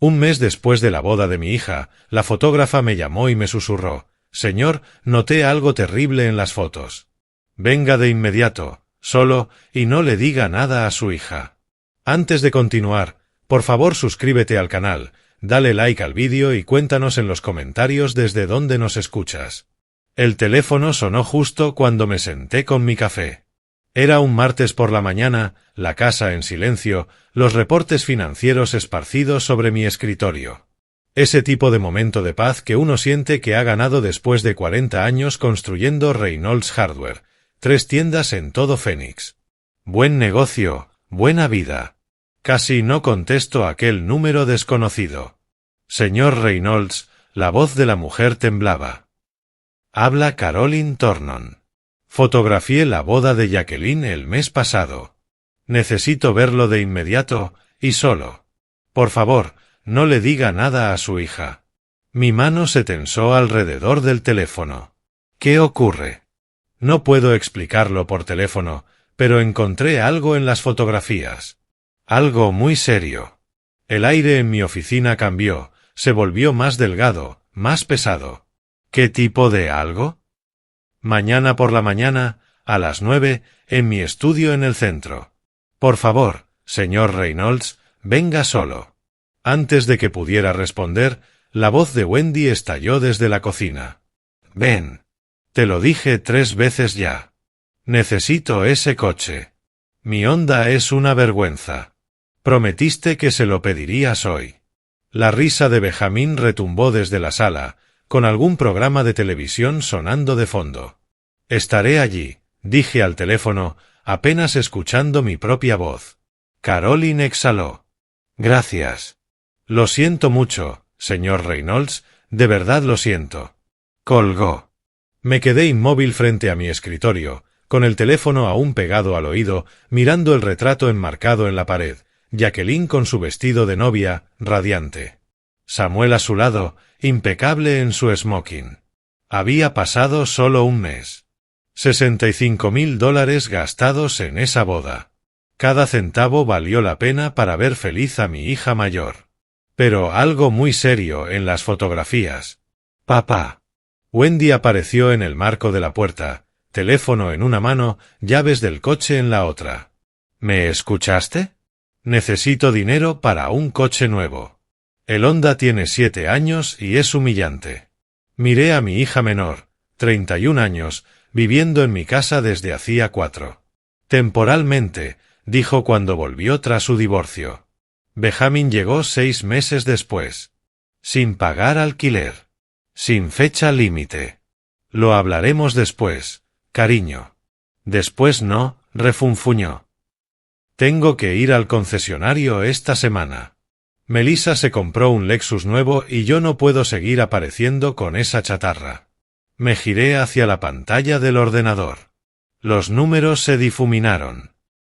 Un mes después de la boda de mi hija, la fotógrafa me llamó y me susurró: «Señor, noté algo terrible en las fotos. Venga de inmediato, solo, y no le diga nada a su hija». Antes de continuar, por favor suscríbete al canal, dale like al vídeo y cuéntanos en los comentarios desde dónde nos escuchas. El teléfono sonó justo cuando me senté con mi café. Era un martes por la mañana, la casa en silencio, los reportes financieros esparcidos sobre mi escritorio. Ese tipo de momento de paz que uno siente que ha ganado después de 40 años construyendo Reynolds Hardware, 3 tiendas en todo Phoenix. Buen negocio, buena vida. Casi no contesto aquel número desconocido. Señor Reynolds, la voz de la mujer temblaba. Habla Caroline Tornon. Fotografié la boda de Jacqueline el mes pasado. Necesito verlo de inmediato, y solo. Por favor, no le diga nada a su hija. Mi mano se tensó alrededor del teléfono. ¿Qué ocurre? No puedo explicarlo por teléfono, pero encontré algo en las fotografías. Algo muy serio. El aire en mi oficina cambió, se volvió más delgado, más pesado. ¿Qué tipo de algo? Mañana por la mañana, a las 9, en mi estudio en el centro. Por favor, señor Reynolds, venga solo. Antes de que pudiera responder, la voz de Wendy estalló desde la cocina. Ven. Te lo dije 3 veces ya. Necesito ese coche. Mi Honda es una vergüenza. Prometiste que se lo pedirías hoy. La risa de Benjamín retumbó desde la sala, con algún programa de televisión sonando de fondo. Estaré allí, dije al teléfono, apenas escuchando mi propia voz. Caroline exhaló. Gracias. Lo siento mucho, señor Reynolds, de verdad lo siento. Colgó. Me quedé inmóvil frente a mi escritorio, con el teléfono aún pegado al oído, mirando el retrato enmarcado en la pared, Jacqueline con su vestido de novia, radiante. Samuel a su lado, impecable en su smoking. Había pasado solo un mes. $65,000 gastados en esa boda. Cada centavo valió la pena para ver feliz a mi hija mayor. Pero algo muy serio en las fotografías. Papá. Wendy apareció en el marco de la puerta, teléfono en una mano, llaves del coche en la otra. ¿Me escuchaste? Necesito dinero para un coche nuevo. El Honda tiene 7 años y es humillante. Miré a mi hija menor, 31 años, viviendo en mi casa desde hacía 4. Temporalmente, dijo cuando volvió tras su divorcio. Benjamin llegó 6 meses después. Sin pagar alquiler. Sin fecha límite. Lo hablaremos después, cariño. Después no, refunfuñó. Tengo que ir al concesionario esta semana. Melissa se compró un Lexus nuevo y yo no puedo seguir apareciendo con esa chatarra. Me giré hacia la pantalla del ordenador. Los números se difuminaron.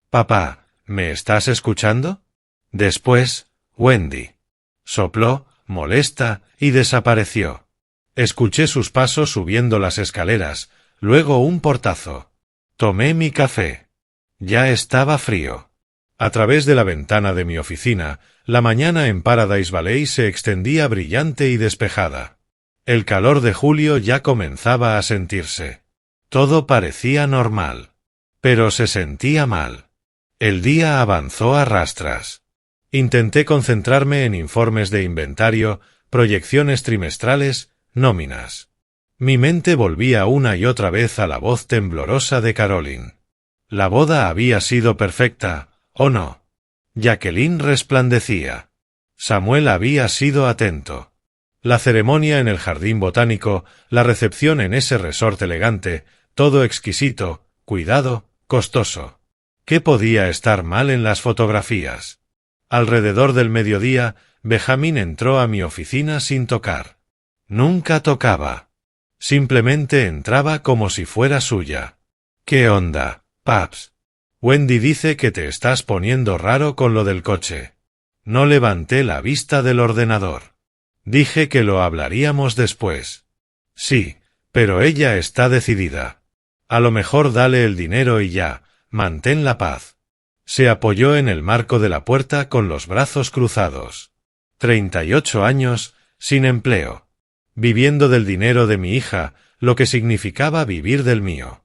Papá, ¿me estás escuchando? Después, Wendy. Sopló, molesta, y desapareció. Escuché sus pasos subiendo las escaleras, luego un portazo. Tomé mi café. Ya estaba frío. A través de la ventana de mi oficina, la mañana en Paradise Valley se extendía brillante y despejada. El calor de julio ya comenzaba a sentirse. Todo parecía normal. Pero se sentía mal. El día avanzó a rastras. Intenté concentrarme en informes de inventario, proyecciones trimestrales, nóminas. Mi mente volvía una y otra vez a la voz temblorosa de Caroline. La boda había sido perfecta, ¿o no? Jacqueline resplandecía. Samuel había sido atento. La ceremonia en el jardín botánico, la recepción en ese resort elegante, todo exquisito, cuidado, costoso. ¿Qué podía estar mal en las fotografías? Alrededor del mediodía, Benjamin entró a mi oficina sin tocar. Nunca tocaba. Simplemente entraba como si fuera suya. ¿Qué onda, paps? Wendy dice que te estás poniendo raro con lo del coche. No levanté la vista del ordenador. Dije que lo hablaríamos después. Sí, pero ella está decidida. A lo mejor dale el dinero y ya, mantén la paz. Se apoyó en el marco de la puerta con los brazos cruzados. 38 años, sin empleo. Viviendo del dinero de mi hija, lo que significaba vivir del mío.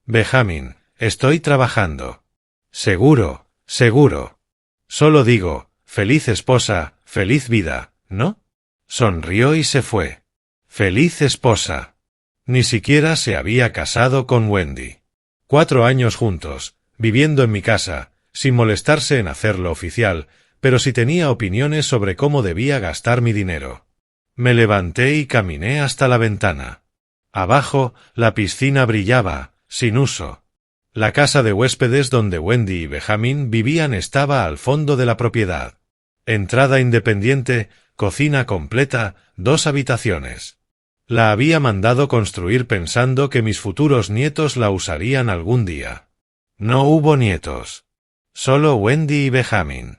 Benjamin, estoy trabajando. Seguro, seguro. Solo digo, feliz esposa, feliz vida, ¿no? Sonrió y se fue. Feliz esposa. Ni siquiera se había casado con Wendy. 4 años juntos, viviendo en mi casa, sin molestarse en hacerlo oficial, pero sí tenía opiniones sobre cómo debía gastar mi dinero. Me levanté y caminé hasta la ventana. Abajo, la piscina brillaba, sin uso. La casa de huéspedes donde Wendy y Benjamin vivían estaba al fondo de la propiedad. Entrada independiente, cocina completa, 2 habitaciones. La había mandado construir pensando que mis futuros nietos la usarían algún día. No hubo nietos. Solo Wendy y Benjamin.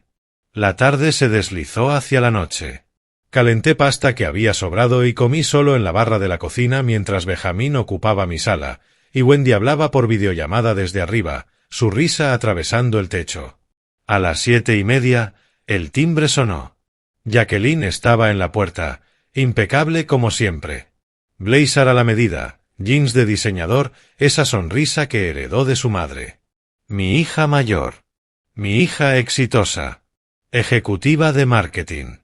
La tarde se deslizó hacia la noche. Calenté pasta que había sobrado y comí solo en la barra de la cocina mientras Benjamin ocupaba mi sala, y Wendy hablaba por videollamada desde arriba, su risa atravesando el techo. A las 7:30, el timbre sonó. Jacqueline estaba en la puerta, impecable como siempre. Blazer a la medida, jeans de diseñador, esa sonrisa que heredó de su madre. Mi hija mayor. Mi hija exitosa. Ejecutiva de marketing.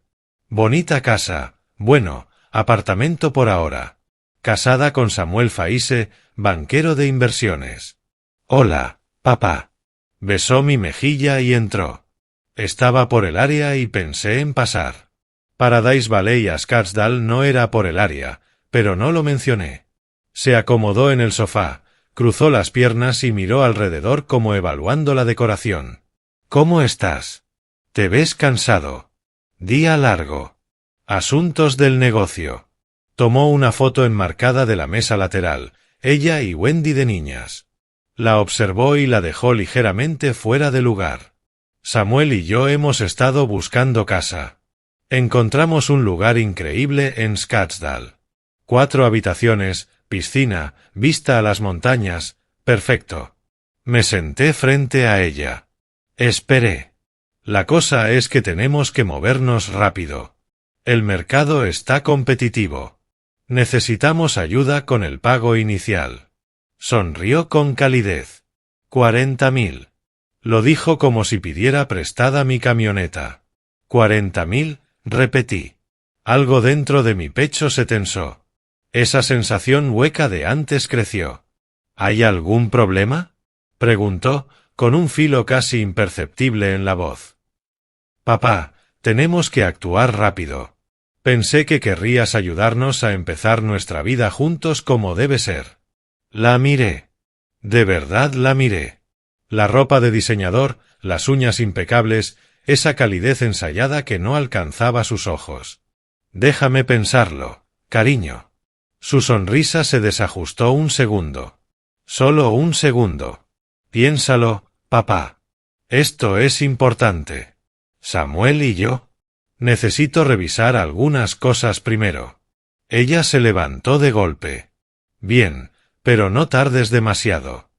Bonita casa, bueno, apartamento por ahora. Casada con Samuel Faise, banquero de inversiones. Hola, papá. Besó mi mejilla y entró. Estaba por el área y pensé en pasar. Paradise Valley a Scottsdale no era por el área, pero no lo mencioné. Se acomodó en el sofá, cruzó las piernas y miró alrededor como evaluando la decoración. ¿Cómo estás? Te ves cansado. Día largo. Asuntos del negocio. Tomó una foto enmarcada de la mesa lateral, ella y Wendy de niñas. La observó y la dejó ligeramente fuera de lugar. Samuel y yo hemos estado buscando casa. Encontramos un lugar increíble en Scottsdale. 4 habitaciones, piscina, vista a las montañas, perfecto. Me senté frente a ella. Esperé. La cosa es que tenemos que movernos rápido. El mercado está competitivo. Necesitamos ayuda con el pago inicial. Sonrió con calidez. 40.000. Lo dijo como si pidiera prestada mi camioneta. 40.000, repetí. Algo dentro de mi pecho se tensó. Esa sensación hueca de antes creció. ¿Hay algún problema? Preguntó, con un filo casi imperceptible en la voz. Papá, tenemos que actuar rápido. Pensé que querrías ayudarnos a empezar nuestra vida juntos como debe ser. La miré. De verdad la miré. La ropa de diseñador, las uñas impecables, esa calidez ensayada que no alcanzaba sus ojos. Déjame pensarlo, cariño. Su sonrisa se desajustó un segundo. Solo un segundo. Piénsalo, papá. Esto es importante. Samuel y yo. Necesito revisar algunas cosas primero. Ella se levantó de golpe. Bien, pero no tardes demasiado.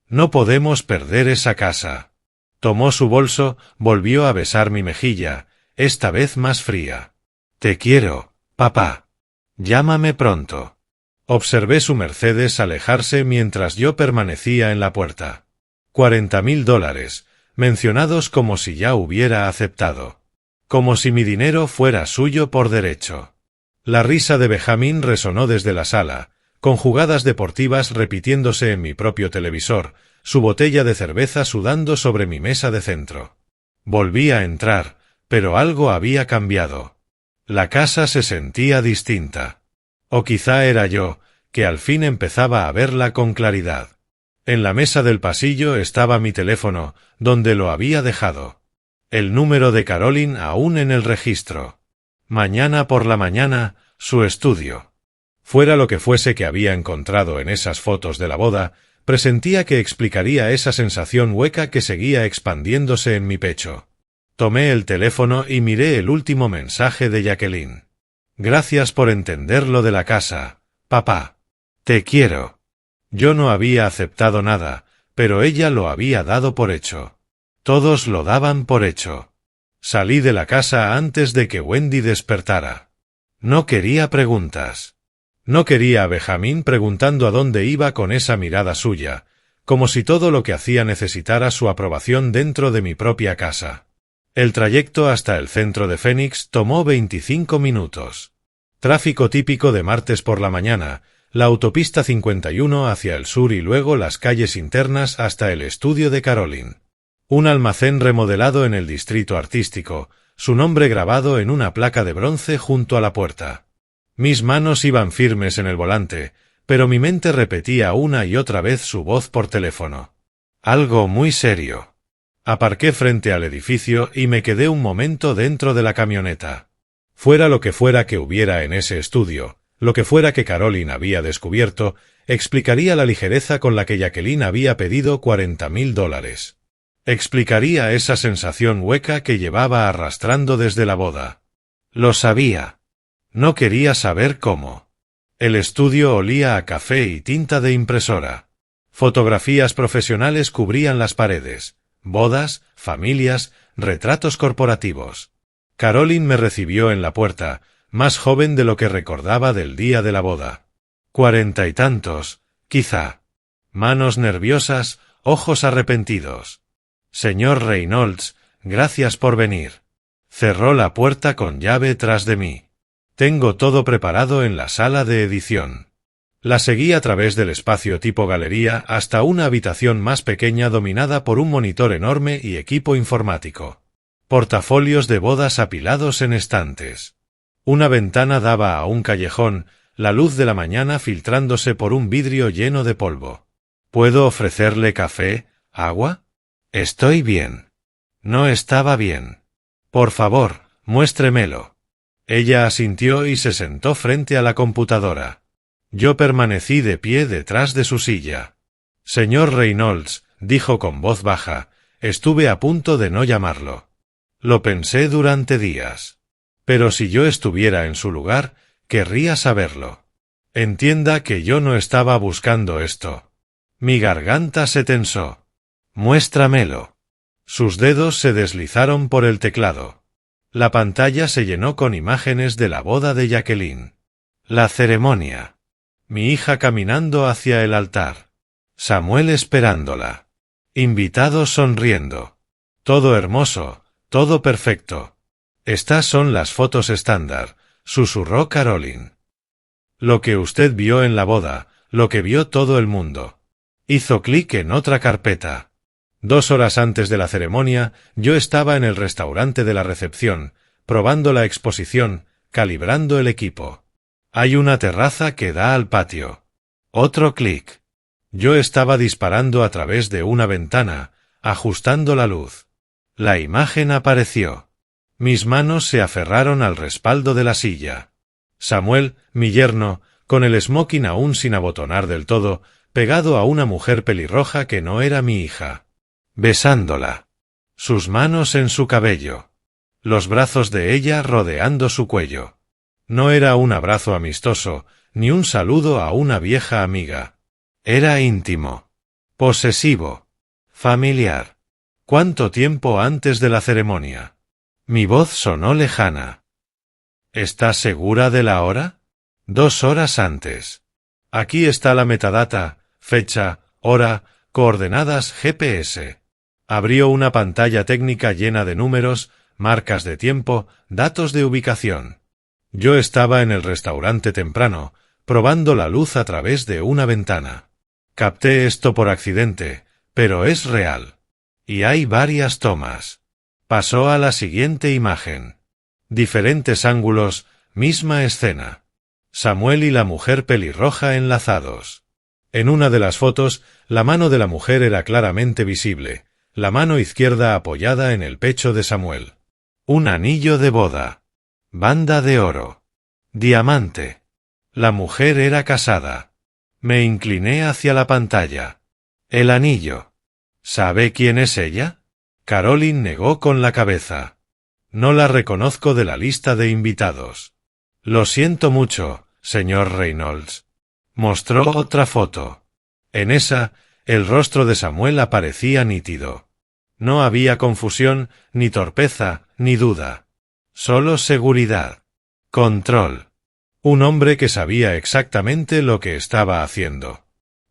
No podemos perder esa casa. Tomó su bolso, volvió a besar mi mejilla, esta vez más fría. Te quiero, papá. Llámame pronto. Observé su Mercedes alejarse mientras yo permanecía en la puerta. $40.000, mencionados como si ya hubiera aceptado. Como si mi dinero fuera suyo por derecho. La risa de Benjamin resonó desde la sala, con jugadas deportivas repitiéndose en mi propio televisor, su botella de cerveza sudando sobre mi mesa de centro. Volví a entrar, pero algo había cambiado. La casa se sentía distinta. O quizá era yo, que al fin empezaba a verla con claridad. En la mesa del pasillo estaba mi teléfono, donde lo había dejado. El número de Caroline aún en el registro. Mañana por la mañana, su estudio. Fuera lo que fuese que había encontrado en esas fotos de la boda, presentía que explicaría esa sensación hueca que seguía expandiéndose en mi pecho. Tomé el teléfono y miré el último mensaje de Jacqueline. Gracias por entender lo de la casa, papá. Te quiero. Yo no había aceptado nada, pero ella lo había dado por hecho. Todos lo daban por hecho. Salí de la casa antes de que Wendy despertara. No quería preguntas. No quería a Benjamin preguntando a dónde iba con esa mirada suya, como si todo lo que hacía necesitara su aprobación dentro de mi propia casa. El trayecto hasta el centro de Phoenix tomó 25 minutos. Tráfico típico de martes por la mañana, la autopista 51 hacia el sur y luego las calles internas hasta el estudio de Caroline. Un almacén remodelado en el distrito artístico, su nombre grabado en una placa de bronce junto a la puerta. Mis manos iban firmes en el volante, pero mi mente repetía una y otra vez su voz por teléfono. Algo muy serio. Aparqué frente al edificio y me quedé un momento dentro de la camioneta. Fuera lo que fuera que hubiera en ese estudio, lo que fuera que Caroline había descubierto, explicaría la ligereza con la que Jacqueline había pedido $40,000. Explicaría esa sensación hueca que llevaba arrastrando desde la boda. Lo sabía. No quería saber cómo. El estudio olía a café y tinta de impresora. Fotografías profesionales cubrían las paredes. Bodas, familias, retratos corporativos. Caroline me recibió en la puerta, más joven de lo que recordaba del día de la boda. 40 y tantos, quizá. Manos nerviosas, ojos arrepentidos. Señor Reynolds, gracias por venir. Cerró la puerta con llave tras de mí. Tengo todo preparado en la sala de edición. La seguí a través del espacio tipo galería hasta una habitación más pequeña dominada por un monitor enorme y equipo informático. Portafolios de bodas apilados en estantes. Una ventana daba a un callejón, la luz de la mañana filtrándose por un vidrio lleno de polvo. ¿Puedo ofrecerle café, agua? Estoy bien. No estaba bien. Por favor, muéstremelo. Ella asintió y se sentó frente a la computadora. Yo permanecí de pie detrás de su silla. Señor Reynolds, dijo con voz baja, estuve a punto de no llamarlo. Lo pensé durante días. Pero si yo estuviera en su lugar, querría saberlo. Entienda que yo no estaba buscando esto. Mi garganta se tensó. Muéstramelo. Sus dedos se deslizaron por el teclado. La pantalla se llenó con imágenes de la boda de Jacqueline. La ceremonia. Mi hija caminando hacia el altar. Samuel esperándola. Invitados sonriendo. Todo hermoso, todo perfecto. Estas son las fotos estándar, susurró Caroline. Lo que usted vio en la boda, lo que vio todo el mundo. Hizo clic en otra carpeta. 2 horas antes de la ceremonia, yo estaba en el restaurante de la recepción, probando la exposición, calibrando el equipo. Hay una terraza que da al patio. Otro clic. Yo estaba disparando a través de una ventana, ajustando la luz. La imagen apareció. Mis manos se aferraron al respaldo de la silla. Samuel, mi yerno, con el smoking aún sin abotonar del todo, pegado a una mujer pelirroja que no era mi hija. Besándola. Sus manos en su cabello. Los brazos de ella rodeando su cuello. No era un abrazo amistoso, ni un saludo a una vieja amiga. Era íntimo. Posesivo. Familiar. ¿Cuánto tiempo antes de la ceremonia? Mi voz sonó lejana. ¿Estás segura de la hora? 2 horas antes. Aquí está la metadata, fecha, hora, coordenadas GPS. Abrió una pantalla técnica llena de números, marcas de tiempo, datos de ubicación. Yo estaba en el restaurante temprano, probando la luz a través de una ventana. Capté esto por accidente, pero es real. Y hay varias tomas. Pasó a la siguiente imagen. Diferentes ángulos, misma escena. Samuel y la mujer pelirroja enlazados. En una de las fotos, la mano de la mujer era claramente visible, la mano izquierda apoyada en el pecho de Samuel. Un anillo de boda. Banda de oro. Diamante. La mujer era casada. Me incliné hacia la pantalla. El anillo. ¿Sabe quién es ella? Caroline negó con la cabeza. No la reconozco de la lista de invitados. Lo siento mucho, señor Reynolds. Mostró otra foto. En esa, el rostro de Samuel aparecía nítido. No había confusión, ni torpeza, ni duda. Solo seguridad. Control. Un hombre que sabía exactamente lo que estaba haciendo.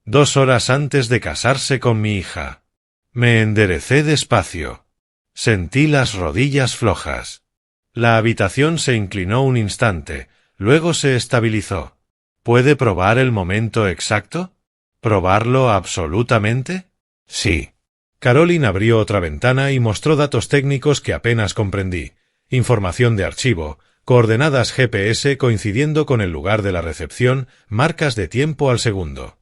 2 horas antes de casarse con mi hija. Me enderecé despacio. Sentí las rodillas flojas. La habitación se inclinó un instante, luego se estabilizó. ¿Puede probar el momento exacto? ¿Probarlo absolutamente? Sí. Caroline abrió otra ventana y mostró datos técnicos que apenas comprendí. Información de archivo, coordenadas GPS coincidiendo con el lugar de la recepción, marcas de tiempo al segundo.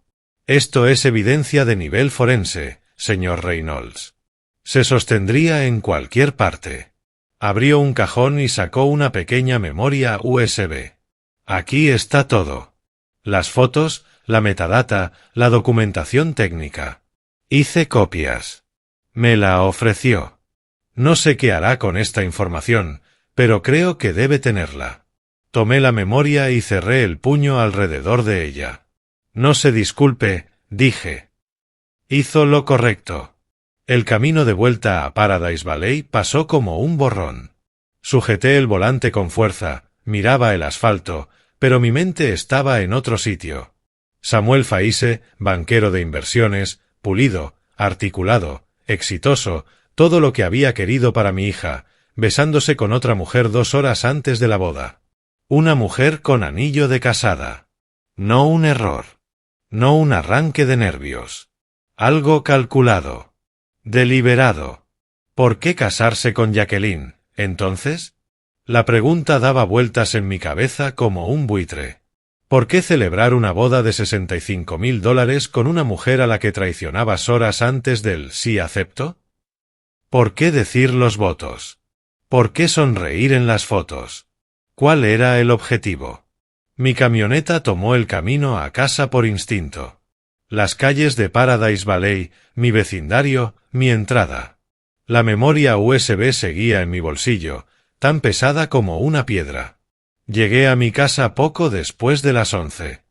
Esto es evidencia de nivel forense, señor Reynolds. Se sostendría en cualquier parte. Abrió un cajón y sacó una pequeña memoria USB. Aquí está todo. Las fotos, la metadata, la documentación técnica. Hice copias. Me la ofreció. No sé qué hará con esta información, pero creo que debe tenerla. Tomé la memoria y cerré el puño alrededor de ella. No se disculpe, dije. Hizo lo correcto. El camino de vuelta a Paradise Valley pasó como un borrón. Sujeté el volante con fuerza, miraba el asfalto, pero mi mente estaba en otro sitio. Samuel Faise, banquero de inversiones, pulido, articulado, exitoso, todo lo que había querido para mi hija, besándose con otra mujer 2 horas antes de la boda. Una mujer con anillo de casada. No un error. No un arranque de nervios. Algo calculado. Deliberado. ¿Por qué casarse con Jacqueline, entonces? La pregunta daba vueltas en mi cabeza como un buitre. ¿Por qué celebrar una boda de $65,000 con una mujer a la que traicionabas horas antes del sí acepto? ¿Por qué decir los votos? ¿Por qué sonreír en las fotos? ¿Cuál era el objetivo? Mi camioneta tomó el camino a casa por instinto. Las calles de Paradise Valley, mi vecindario, mi entrada. La memoria USB seguía en mi bolsillo, tan pesada como una piedra. Llegué a mi casa poco después de las 11.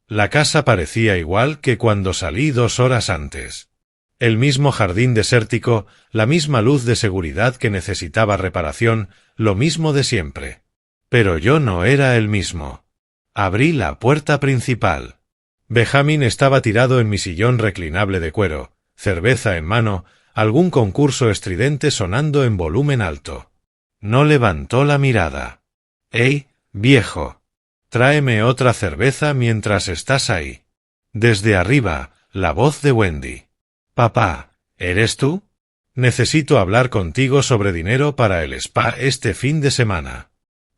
La casa parecía igual que cuando salí 2 horas antes. El mismo jardín desértico, la misma luz de seguridad que necesitaba reparación, lo mismo de siempre. Pero yo no era el mismo. Abrí la puerta principal. Benjamin estaba tirado en mi sillón reclinable de cuero, cerveza en mano, algún concurso estridente sonando en volumen alto. No levantó la mirada. «Hey, viejo, tráeme otra cerveza mientras estás ahí». Desde arriba, la voz de Wendy. «Papá, ¿eres tú? Necesito hablar contigo sobre dinero para el spa este fin de semana».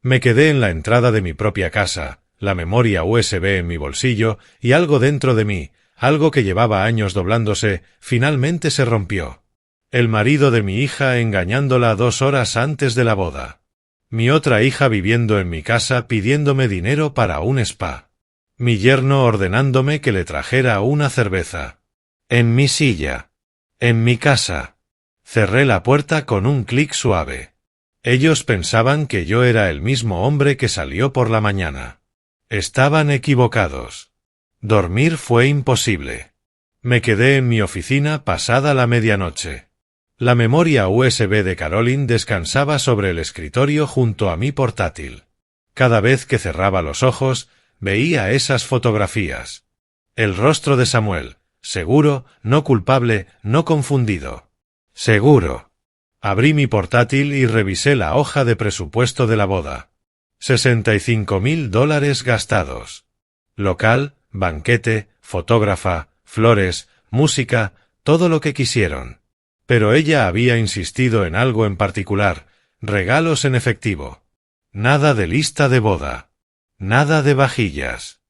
Me quedé en la entrada de mi propia casa, la memoria USB en mi bolsillo y algo dentro de mí, algo que llevaba años doblándose, finalmente se rompió. El marido de mi hija engañándola 2 horas antes de la boda. Mi otra hija viviendo en mi casa pidiéndome dinero para un spa. Mi yerno ordenándome que le trajera una cerveza. En mi silla. En mi casa. Cerré la puerta con un clic suave. Ellos pensaban que yo era el mismo hombre que salió por la mañana. Estaban equivocados. Dormir fue imposible. Me quedé en mi oficina pasada la medianoche. La memoria USB de Caroline descansaba sobre el escritorio junto a mi portátil. Cada vez que cerraba los ojos, veía esas fotografías. El rostro de Samuel, seguro, no culpable, no confundido. Seguro. Abrí mi portátil y revisé la hoja de presupuesto de la boda. $65,000 gastados. Local, banquete, fotógrafa, flores, música, todo lo que quisieron. Pero ella había insistido en algo en particular, regalos en efectivo. Nada de lista de boda. Nada de vajillas.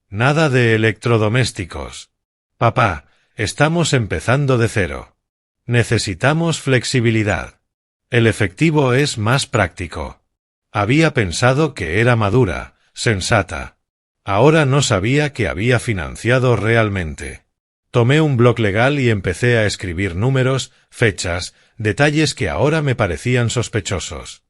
Nada de electrodomésticos. Papá, estamos empezando de cero. Necesitamos flexibilidad. El efectivo es más práctico. Había pensado que era madura, sensata. Ahora no sabía que había financiado realmente. Tomé un bloc legal y empecé a escribir números, fechas, detalles que ahora me parecían sospechosos.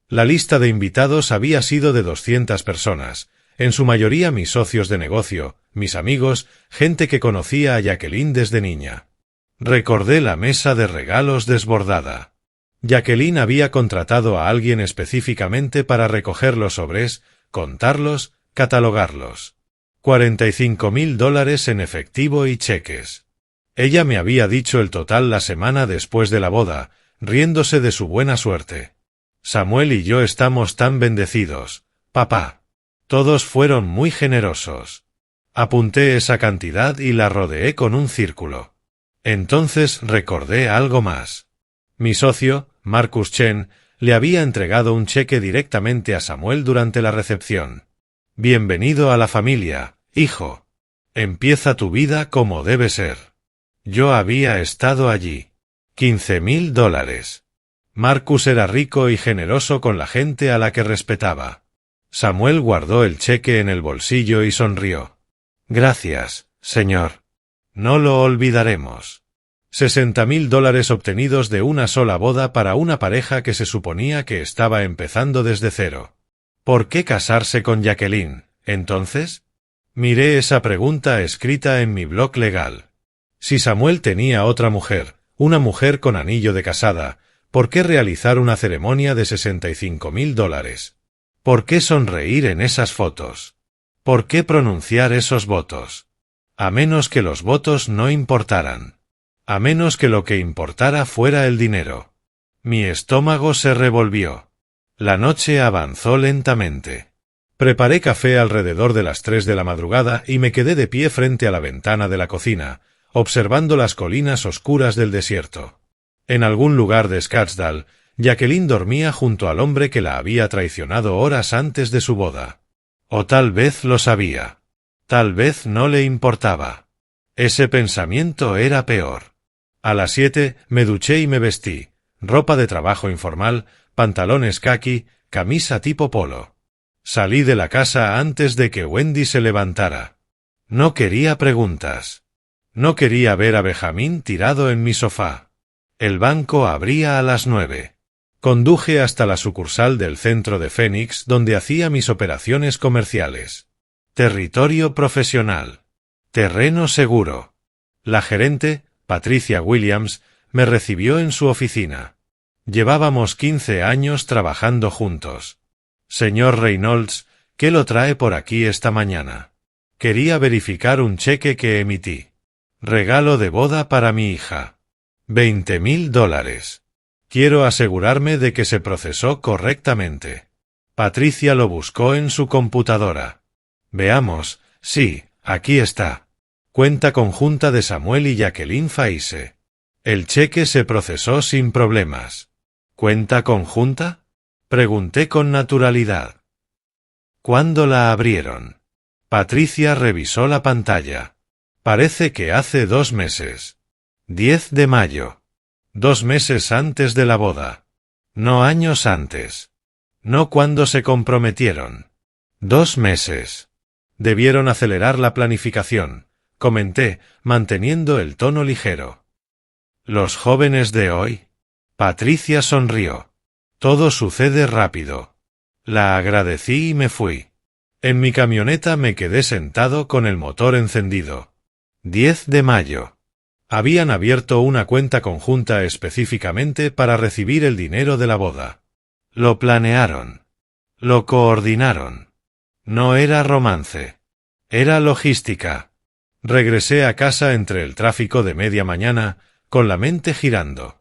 La lista de invitados había sido de 200 personas, en su mayoría mis socios de negocio, mis amigos, gente que conocía a Jacqueline desde niña. Recordé la mesa de regalos desbordada. Jacqueline había contratado a alguien específicamente para recoger los sobres, contarlos, catalogarlos. $45,000 en efectivo y cheques. Ella me había dicho el total la semana después de la boda, riéndose de su buena suerte. Samuel y yo estamos tan bendecidos, papá. Todos fueron muy generosos. Apunté esa cantidad y la rodeé con un círculo. Entonces recordé algo más. Mi socio, Marcus Chen, le había entregado un cheque directamente a Samuel durante la recepción. Bienvenido a la familia, hijo. Empieza tu vida como debe ser. Yo había estado allí. $15,000. Marcus era rico y generoso con la gente a la que respetaba. Samuel guardó el cheque en el bolsillo y sonrió. Gracias, señor. No lo olvidaremos. $60,000 obtenidos de una sola boda para una pareja que se suponía que estaba empezando desde cero. ¿Por qué casarse con Jacqueline, entonces? Miré esa pregunta escrita en mi blog legal. Si Samuel tenía otra mujer, una mujer con anillo de casada, ¿por qué realizar una ceremonia de $65,000? ¿Por qué sonreír en esas fotos? ¿Por qué pronunciar esos votos? A menos que los votos no importaran. A menos que lo que importara fuera el dinero. Mi estómago se revolvió. La noche avanzó lentamente. Preparé café alrededor de las 3 de la madrugada y me quedé de pie frente a la ventana de la cocina, observando las colinas oscuras del desierto. En algún lugar de Scottsdale, Jacqueline dormía junto al hombre que la había traicionado horas antes de su boda. O tal vez lo sabía. Tal vez no le importaba. Ese pensamiento era peor. A las 7 me duché y me vestí, ropa de trabajo informal, pantalones caqui, camisa tipo polo. Salí de la casa antes de que Wendy se levantara. No quería preguntas. No quería ver a Benjamín tirado en mi sofá. El banco abría a las 9. Conduje hasta la sucursal del centro de Phoenix donde hacía mis operaciones comerciales. Territorio profesional. Terreno seguro. La gerente, Patricia Williams, me recibió en su oficina. Llevábamos 15 años trabajando juntos. Señor Reynolds, ¿qué lo trae por aquí esta mañana? Quería verificar un cheque que emití. Regalo de boda para mi hija. $20,000. Quiero asegurarme de que se procesó correctamente. Patricia lo buscó en su computadora. Veamos, sí, aquí está. Cuenta conjunta de Samuel y Jacqueline Faise. El cheque se procesó sin problemas. ¿Cuenta conjunta? Pregunté con naturalidad. ¿Cuándo la abrieron? Patricia revisó la pantalla. Parece que hace 2 meses. 10 de mayo. 2 meses antes de la boda. No años antes. No cuando se comprometieron. 2 meses. Debieron acelerar la planificación, comenté, manteniendo el tono ligero. ¿Los jóvenes de hoy? Patricia sonrió. Todo sucede rápido. La agradecí y me fui. En mi camioneta me quedé sentado con el motor encendido. 10 de mayo. Habían abierto una cuenta conjunta específicamente para recibir el dinero de la boda. Lo planearon. Lo coordinaron. No era romance. Era logística. Regresé a casa entre el tráfico de media mañana, con la mente girando.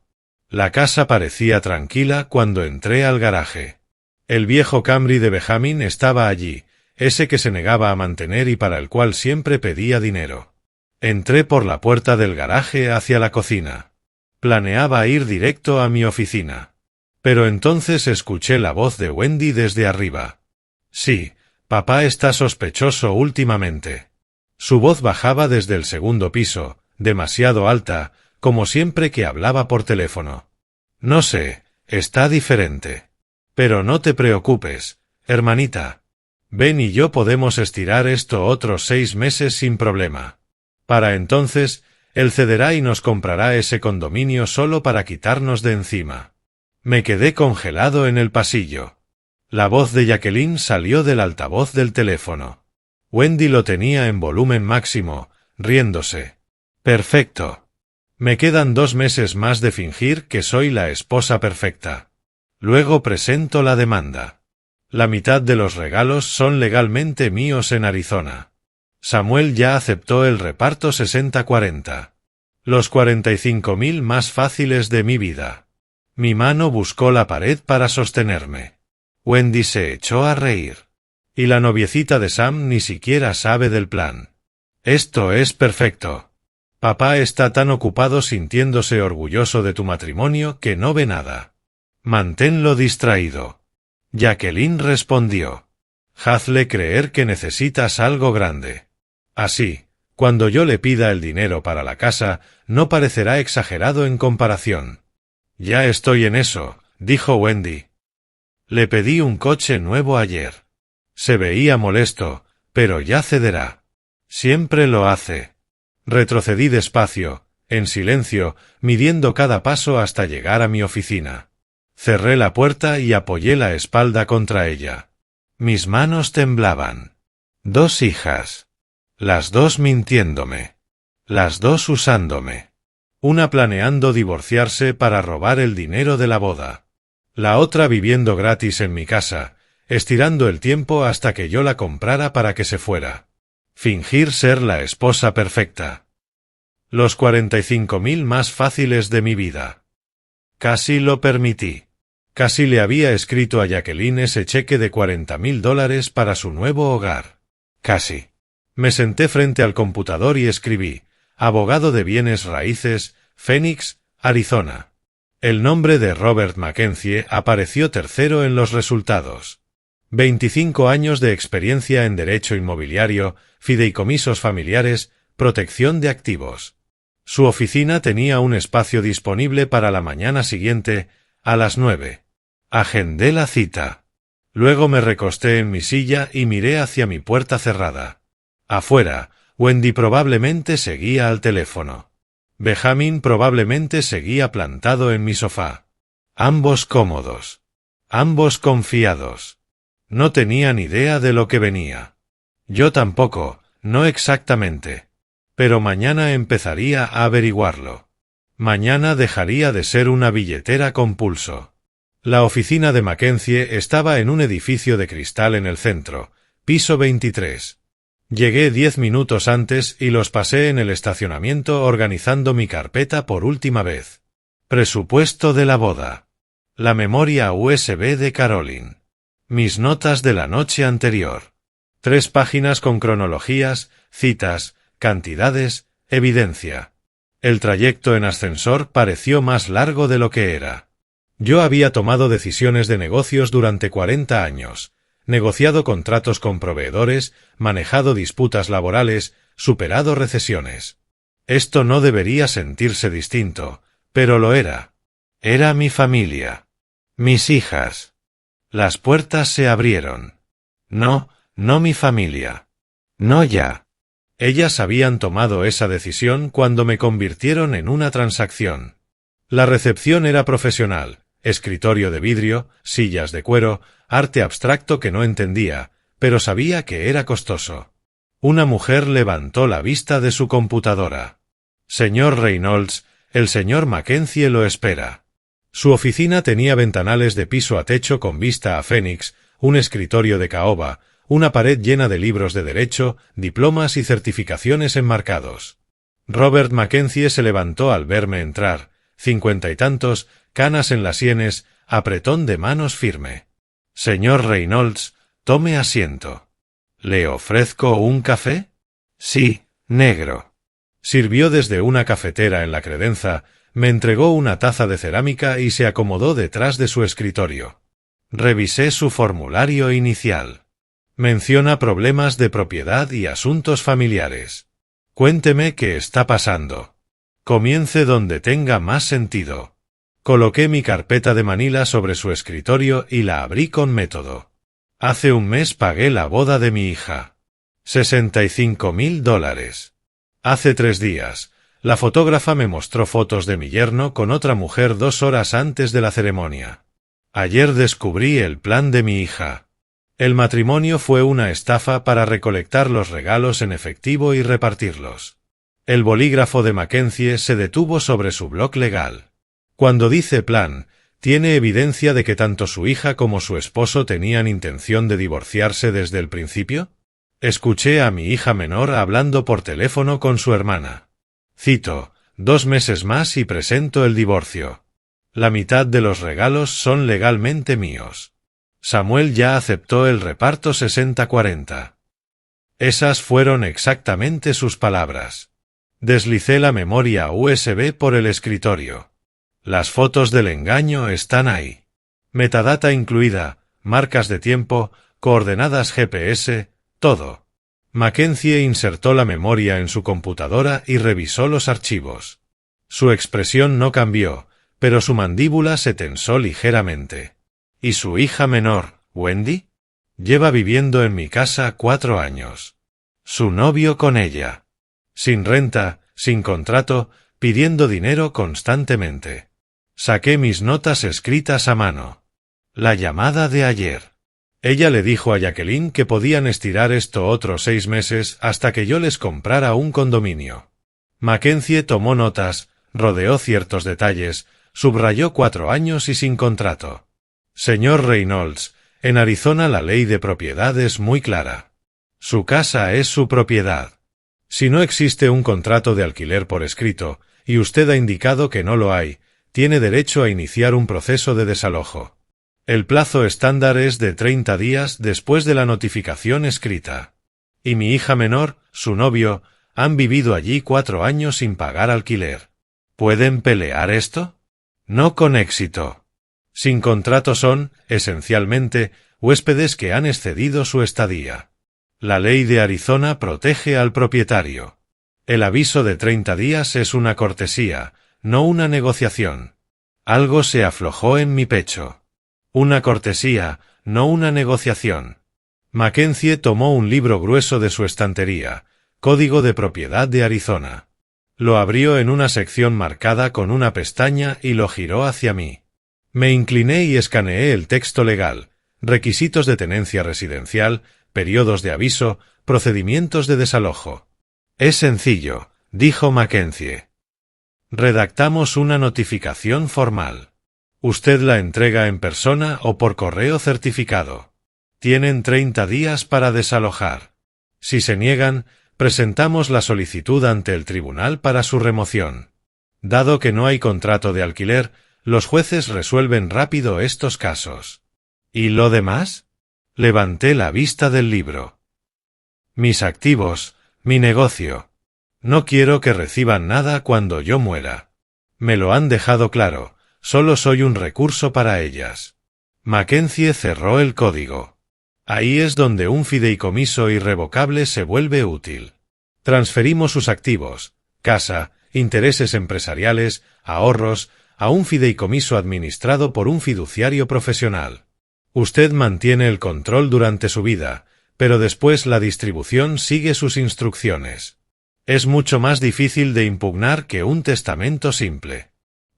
La casa parecía tranquila cuando entré al garaje. El viejo Camry de Benjamin estaba allí, ese que se negaba a mantener y para el cual siempre pedía dinero. Entré por la puerta del garaje hacia la cocina. Planeaba ir directo a mi oficina. Pero entonces escuché la voz de Wendy desde arriba. Sí, papá está sospechoso últimamente. Su voz bajaba desde el segundo piso, demasiado alta, como siempre que hablaba por teléfono. No sé, está diferente. Pero no te preocupes, hermanita. Ben y yo podemos estirar esto otros 6 meses sin problema. Para entonces, él cederá y nos comprará ese condominio solo para quitarnos de encima. Me quedé congelado en el pasillo. La voz de Jacqueline salió del altavoz del teléfono. Wendy lo tenía en volumen máximo, riéndose. Perfecto. Me quedan 2 meses más de fingir que soy la esposa perfecta. Luego presento la demanda. La mitad de los regalos son legalmente míos en Arizona. Samuel ya aceptó el reparto 60-40. Los 45.000 más fáciles de mi vida. Mi mano buscó la pared para sostenerme. Wendy se echó a reír. Y la noviecita de Sam ni siquiera sabe del plan. Esto es perfecto. Papá está tan ocupado sintiéndose orgulloso de tu matrimonio que no ve nada. Manténlo distraído. Jacqueline respondió. Hazle creer que necesitas algo grande. Así, cuando yo le pida el dinero para la casa, no parecerá exagerado en comparación. Ya estoy en eso, dijo Wendy. Le pedí un coche nuevo ayer. Se veía molesto, pero ya cederá. Siempre lo hace. Retrocedí despacio, en silencio, midiendo cada paso hasta llegar a mi oficina. Cerré la puerta y apoyé la espalda contra ella. Mis manos temblaban. 2 hijas. Las 2 mintiéndome. Las 2 usándome. Una planeando divorciarse para robar el dinero de la boda. La otra viviendo gratis en mi casa, estirando el tiempo hasta que yo la comprara para que se fuera. Fingir ser la esposa perfecta. Los 45.000 más fáciles de mi vida. Casi lo permití. Casi le había escrito a Jacqueline ese cheque de $40.000 para su nuevo hogar. Casi. Me senté frente al computador y escribí, abogado de bienes raíces, Phoenix, Arizona. El nombre de Robert Mackenzie apareció tercero en los resultados. 25 años de experiencia en derecho inmobiliario, fideicomisos familiares, protección de activos. Su oficina tenía un espacio disponible para la mañana siguiente, a las 9. Agendé la cita. Luego me recosté en mi silla y miré hacia mi puerta cerrada. Afuera, Wendy probablemente seguía al teléfono. Benjamin probablemente seguía plantado en mi sofá. Ambos cómodos. Ambos confiados. No tenían idea de lo que venía. Yo tampoco, no exactamente. Pero mañana empezaría a averiguarlo. Mañana dejaría de ser una billetera con pulso. La oficina de Mackenzie estaba en un edificio de cristal en el centro, piso 23. Llegué 10 minutos antes y los pasé en el estacionamiento organizando mi carpeta por última vez. Presupuesto de la boda. La memoria USB de Caroline. Mis notas de la noche anterior. 3 páginas con cronologías, citas, cantidades, evidencia. El trayecto en ascensor pareció más largo de lo que era. Yo había tomado decisiones de negocios durante 40 años, negociado contratos con proveedores, manejado disputas laborales, superado recesiones. Esto no debería sentirse distinto, pero lo era. Era mi familia. Mis hijas. Las puertas se abrieron. No, no mi familia. No ya. Ellas habían tomado esa decisión cuando me convirtieron en una transacción. La recepción era profesional, escritorio de vidrio, sillas de cuero, arte abstracto que no entendía, pero sabía que era costoso. Una mujer levantó la vista de su computadora. Señor Reynolds, el señor Mackenzie lo espera. Su oficina tenía ventanales de piso a techo con vista a Phoenix, un escritorio de caoba, una pared llena de libros de derecho, diplomas y certificaciones enmarcados. Robert Mackenzie se levantó al verme entrar, 50 y tantos, canas en las sienes, apretón de manos firme. Señor Reynolds, tome asiento. ¿Le ofrezco un café? Sí, negro. Sirvió desde una cafetera en la credenza, me entregó una taza de cerámica y se acomodó detrás de su escritorio. Revisé su formulario inicial. Menciona problemas de propiedad y asuntos familiares. Cuénteme qué está pasando. Comience donde tenga más sentido. Coloqué mi carpeta de Manila sobre su escritorio y la abrí con método. Hace un mes pagué la boda de mi hija. $65.000. Hace 3 días, la fotógrafa me mostró fotos de mi yerno con otra mujer 2 horas antes de la ceremonia. Ayer descubrí el plan de mi hija. El matrimonio fue una estafa para recolectar los regalos en efectivo y repartirlos. El bolígrafo de Mackenzie se detuvo sobre su bloc legal. Cuando dice plan, ¿tiene evidencia de que tanto su hija como su esposo tenían intención de divorciarse desde el principio? Escuché a mi hija menor hablando por teléfono con su hermana. Cito, 2 meses más y presento el divorcio. La mitad de los regalos son legalmente míos. Samuel ya aceptó el reparto 60-40. Esas fueron exactamente sus palabras. Deslicé la memoria USB por el escritorio. Las fotos del engaño están ahí. Metadata incluida, marcas de tiempo, coordenadas GPS, todo. Mackenzie insertó la memoria en su computadora y revisó los archivos. Su expresión no cambió, pero su mandíbula se tensó ligeramente. ¿Y su hija menor, Wendy? Lleva viviendo en mi casa 4 años. Su novio con ella. Sin renta, sin contrato, pidiendo dinero constantemente. Saqué mis notas escritas a mano. La llamada de ayer. Ella le dijo a Jacqueline que podían estirar esto otros 6 meses hasta que yo les comprara un condominio. Mackenzie tomó notas, rodeó ciertos detalles, subrayó 4 años y sin contrato. Señor Reynolds, en Arizona la ley de propiedad es muy clara. Su casa es su propiedad. Si no existe un contrato de alquiler por escrito, y usted ha indicado que no lo hay, tiene derecho a iniciar un proceso de desalojo. El plazo estándar es de 30 días después de la notificación escrita. Y mi hija menor, su novio, han vivido allí 4 años sin pagar alquiler. ¿Pueden pelear esto? No con éxito. Sin contrato son, esencialmente, huéspedes que han excedido su estadía. La ley de Arizona protege al propietario. El aviso de 30 días es una cortesía, no una negociación. Algo se aflojó en mi pecho. Una cortesía, no una negociación. Mackenzie tomó un libro grueso de su estantería, Código de Propiedad de Arizona. Lo abrió en una sección marcada con una pestaña y lo giró hacia mí. Me incliné y escaneé el texto legal, requisitos de tenencia residencial, periodos de aviso, procedimientos de desalojo. Es sencillo, dijo Mackenzie. Redactamos una notificación formal. Usted la entrega en persona o por correo certificado. Tienen 30 días para desalojar. Si se niegan, presentamos la solicitud ante el tribunal para su remoción. Dado que no hay contrato de alquiler, los jueces resuelven rápido estos casos. ¿Y lo demás? Levanté la vista del libro. Mis activos, mi negocio. No quiero que reciban nada cuando yo muera. Me lo han dejado claro, solo soy un recurso para ellas. Mackenzie cerró el código. Ahí es donde un fideicomiso irrevocable se vuelve útil. Transferimos sus activos, casa, intereses empresariales, ahorros, a un fideicomiso administrado por un fiduciario profesional. Usted mantiene el control durante su vida, pero después la distribución sigue sus instrucciones. Es mucho más difícil de impugnar que un testamento simple.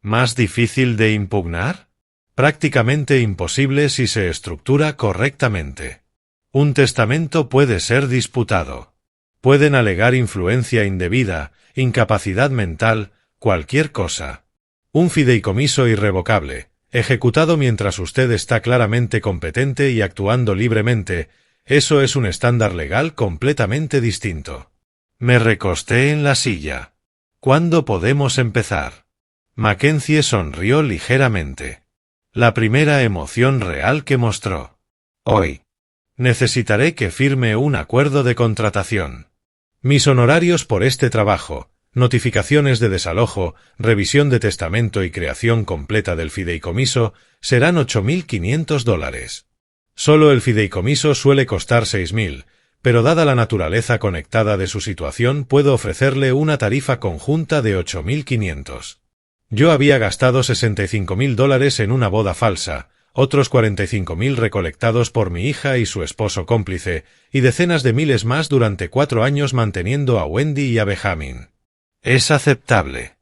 ¿Más difícil de impugnar? Prácticamente imposible si se estructura correctamente. Un testamento puede ser disputado. Pueden alegar influencia indebida, incapacidad mental, cualquier cosa. Un fideicomiso irrevocable, ejecutado mientras usted está claramente competente y actuando libremente, eso es un estándar legal completamente distinto. Me recosté en la silla. ¿Cuándo podemos empezar? Mackenzie sonrió ligeramente. La primera emoción real que mostró. Hoy. Necesitaré que firme un acuerdo de contratación. Mis honorarios por este trabajo, notificaciones de desalojo, revisión de testamento y creación completa del fideicomiso, serán $8.500. Solo el fideicomiso suele costar $6.000, pero dada la naturaleza conectada de su situación puedo ofrecerle una tarifa conjunta de $8.500. Yo había gastado $65.000 en una boda falsa, otros $45.000 recolectados por mi hija y su esposo cómplice, y decenas de miles más durante 4 años manteniendo a Wendy y a Benjamin. Es aceptable.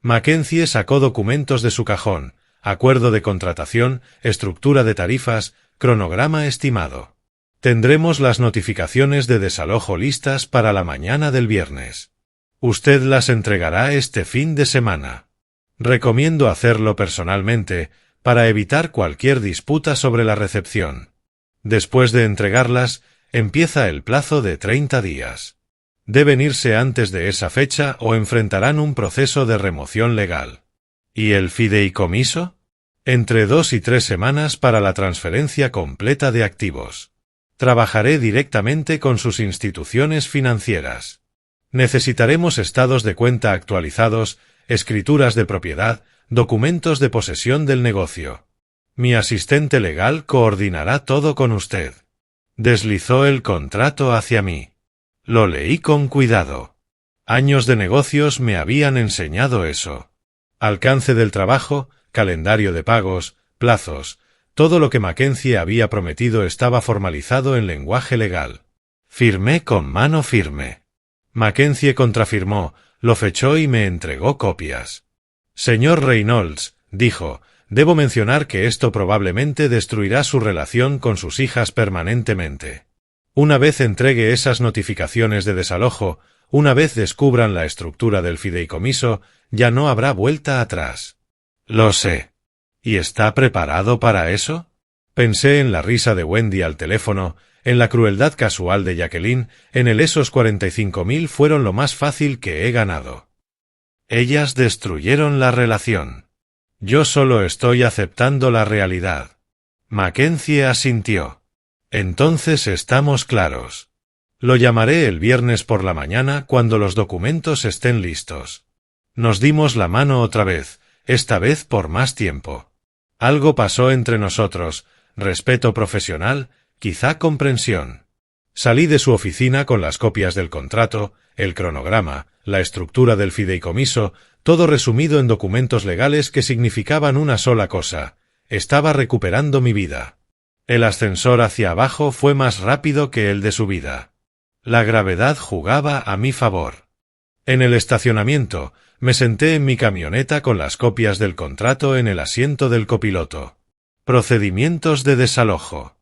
Mackenzie sacó documentos de su cajón, acuerdo de contratación, estructura de tarifas, cronograma estimado. Tendremos las notificaciones de desalojo listas para la mañana del viernes. Usted las entregará este fin de semana. Recomiendo hacerlo personalmente para evitar cualquier disputa sobre la recepción. Después de entregarlas, empieza el plazo de 30 días. Deben irse antes de esa fecha o enfrentarán un proceso de remoción legal. ¿Y el fideicomiso? Entre 2 y 3 semanas para la transferencia completa de activos. Trabajaré directamente con sus instituciones financieras. Necesitaremos estados de cuenta actualizados, escrituras de propiedad, documentos de posesión del negocio. Mi asistente legal coordinará todo con usted. Deslizó el contrato hacia mí. Lo leí con cuidado. Años de negocios me habían enseñado eso. Alcance del trabajo, calendario de pagos, plazos, todo lo que Mackenzie había prometido estaba formalizado en lenguaje legal. Firmé con mano firme. Mackenzie contrafirmó, lo fechó y me entregó copias. Señor Reynolds, dijo, debo mencionar que esto probablemente destruirá su relación con sus hijas permanentemente. Una vez entregue esas notificaciones de desalojo, una vez descubran la estructura del fideicomiso, ya no habrá vuelta atrás. Lo sé. ¿Y está preparado para eso? Pensé en la risa de Wendy al teléfono, en la crueldad casual de Jacqueline, en esos 45.000 fueron lo más fácil que he ganado. Ellas destruyeron la relación. Yo solo estoy aceptando la realidad. Mackenzie asintió. Entonces estamos claros. Lo llamaré el viernes por la mañana cuando los documentos estén listos. Nos dimos la mano otra vez, esta vez por más tiempo. Algo pasó entre nosotros, respeto profesional, quizá comprensión. Salí de su oficina con las copias del contrato, el cronograma, la estructura del fideicomiso, todo resumido en documentos legales que significaban una sola cosa: estaba recuperando mi vida. El ascensor hacia abajo fue más rápido que el de subida. La gravedad jugaba a mi favor. En el estacionamiento, me senté en mi camioneta con las copias del contrato en el asiento del copiloto. Procedimientos de desalojo.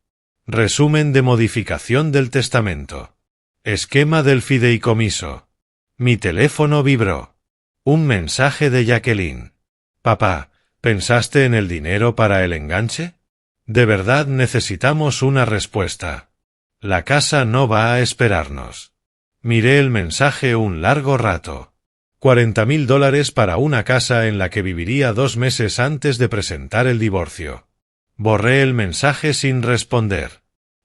Resumen de modificación del testamento. Esquema del fideicomiso. Mi teléfono vibró. Un mensaje de Jacqueline. Papá, ¿pensaste en el dinero para el enganche? De verdad necesitamos una respuesta. La casa no va a esperarnos. Miré el mensaje un largo rato. $40.000 para una casa en la que viviría 2 meses antes de presentar el divorcio. Borré el mensaje sin responder.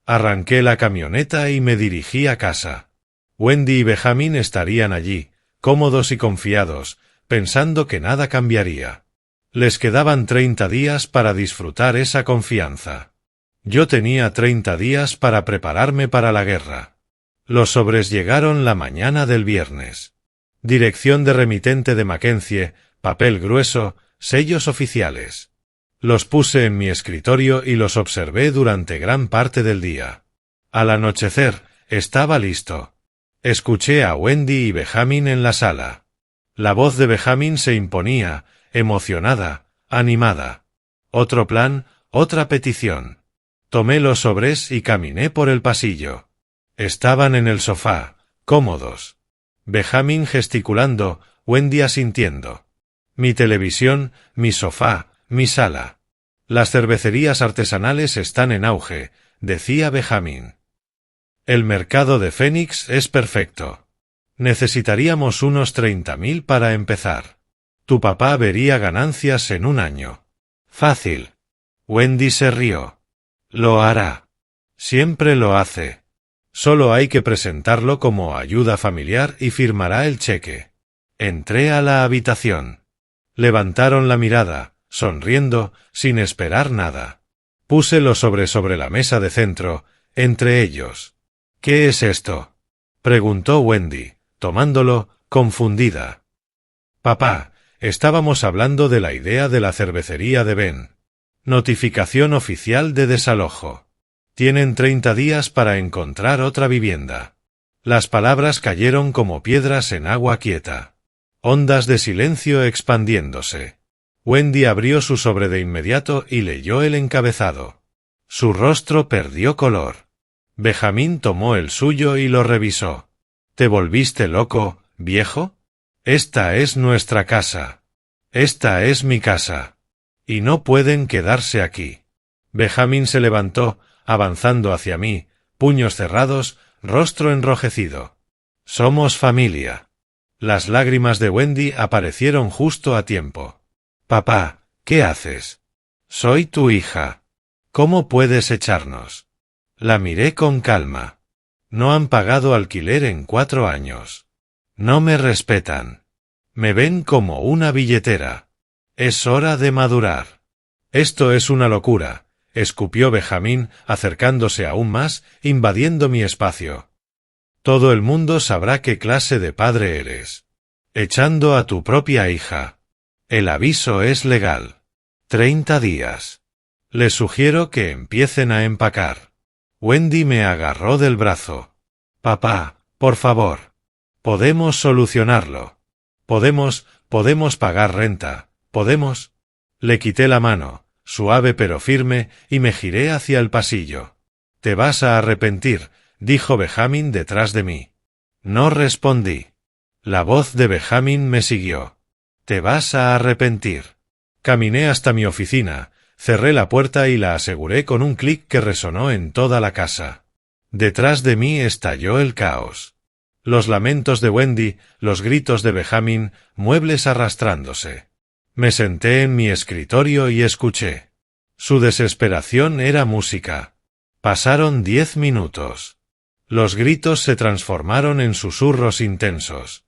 Arranqué la camioneta y me dirigí a casa. Wendy y Benjamin estarían allí, cómodos y confiados, pensando que nada cambiaría. Les quedaban 30 días para disfrutar esa confianza. Yo tenía 30 días para prepararme para la guerra. Los sobres llegaron la mañana del viernes. Dirección de remitente de Mackenzie, papel grueso, sellos oficiales. Los puse en mi escritorio y los observé durante gran parte del día. Al anochecer, estaba listo. Escuché a Wendy y Benjamin en la sala. La voz de Benjamin se imponía, emocionada, animada. Otro plan, otra petición. Tomé los sobres y caminé por el pasillo. Estaban en el sofá, cómodos. Benjamin gesticulando, Wendy asintiendo. Mi televisión, mi sofá, mi sala. Las cervecerías artesanales están en auge, decía Benjamin. El mercado de Phoenix es perfecto. Necesitaríamos unos 30.000 para empezar. Tu papá vería ganancias en un año. Fácil. Wendy se rió. Lo hará. Siempre lo hace. Solo hay que presentarlo como ayuda familiar y firmará el cheque. Entré a la habitación. Levantaron la mirada, sonriendo, sin esperar nada. Puse los sobres sobre la mesa de centro, entre ellos. ¿Qué es esto?, preguntó Wendy, tomándolo, confundida. Papá, estábamos hablando de la idea de la cervecería de Ben. Notificación oficial de desalojo. Tienen 30 días para encontrar otra vivienda. Las palabras cayeron como piedras en agua quieta. Ondas de silencio expandiéndose. Wendy abrió su sobre de inmediato y leyó el encabezado. Su rostro perdió color. Benjamin tomó el suyo y lo revisó. ¿Te volviste loco, viejo? Esta es nuestra casa. Esta es mi casa. Y no pueden quedarse aquí. Benjamin se levantó, avanzando hacia mí, puños cerrados, rostro enrojecido. Somos familia. Las lágrimas de Wendy aparecieron justo a tiempo. Papá, ¿qué haces? Soy tu hija. ¿Cómo puedes echarnos? La miré con calma. No han pagado alquiler en 4 años. No me respetan. Me ven como una billetera. Es hora de madurar. Esto es una locura, escupió Benjamin, acercándose aún más, invadiendo mi espacio. Todo el mundo sabrá qué clase de padre eres. Echando a tu propia hija. El aviso es legal. 30 días. Les sugiero que empiecen a empacar. Wendy me agarró del brazo. Papá, por favor. Podemos solucionarlo. Podemos pagar renta. ¿Podemos? Le quité la mano, suave pero firme, y me giré hacia el pasillo. Te vas a arrepentir, dijo Benjamin detrás de mí. No respondí. La voz de Benjamin me siguió. Te vas a arrepentir. Caminé hasta mi oficina, cerré la puerta y la aseguré con un clic que resonó en toda la casa. Detrás de mí estalló el caos. Los lamentos de Wendy, los gritos de Benjamin, muebles arrastrándose. Me senté en mi escritorio y escuché. Su desesperación era música. Pasaron 10 minutos. Los gritos se transformaron en susurros intensos.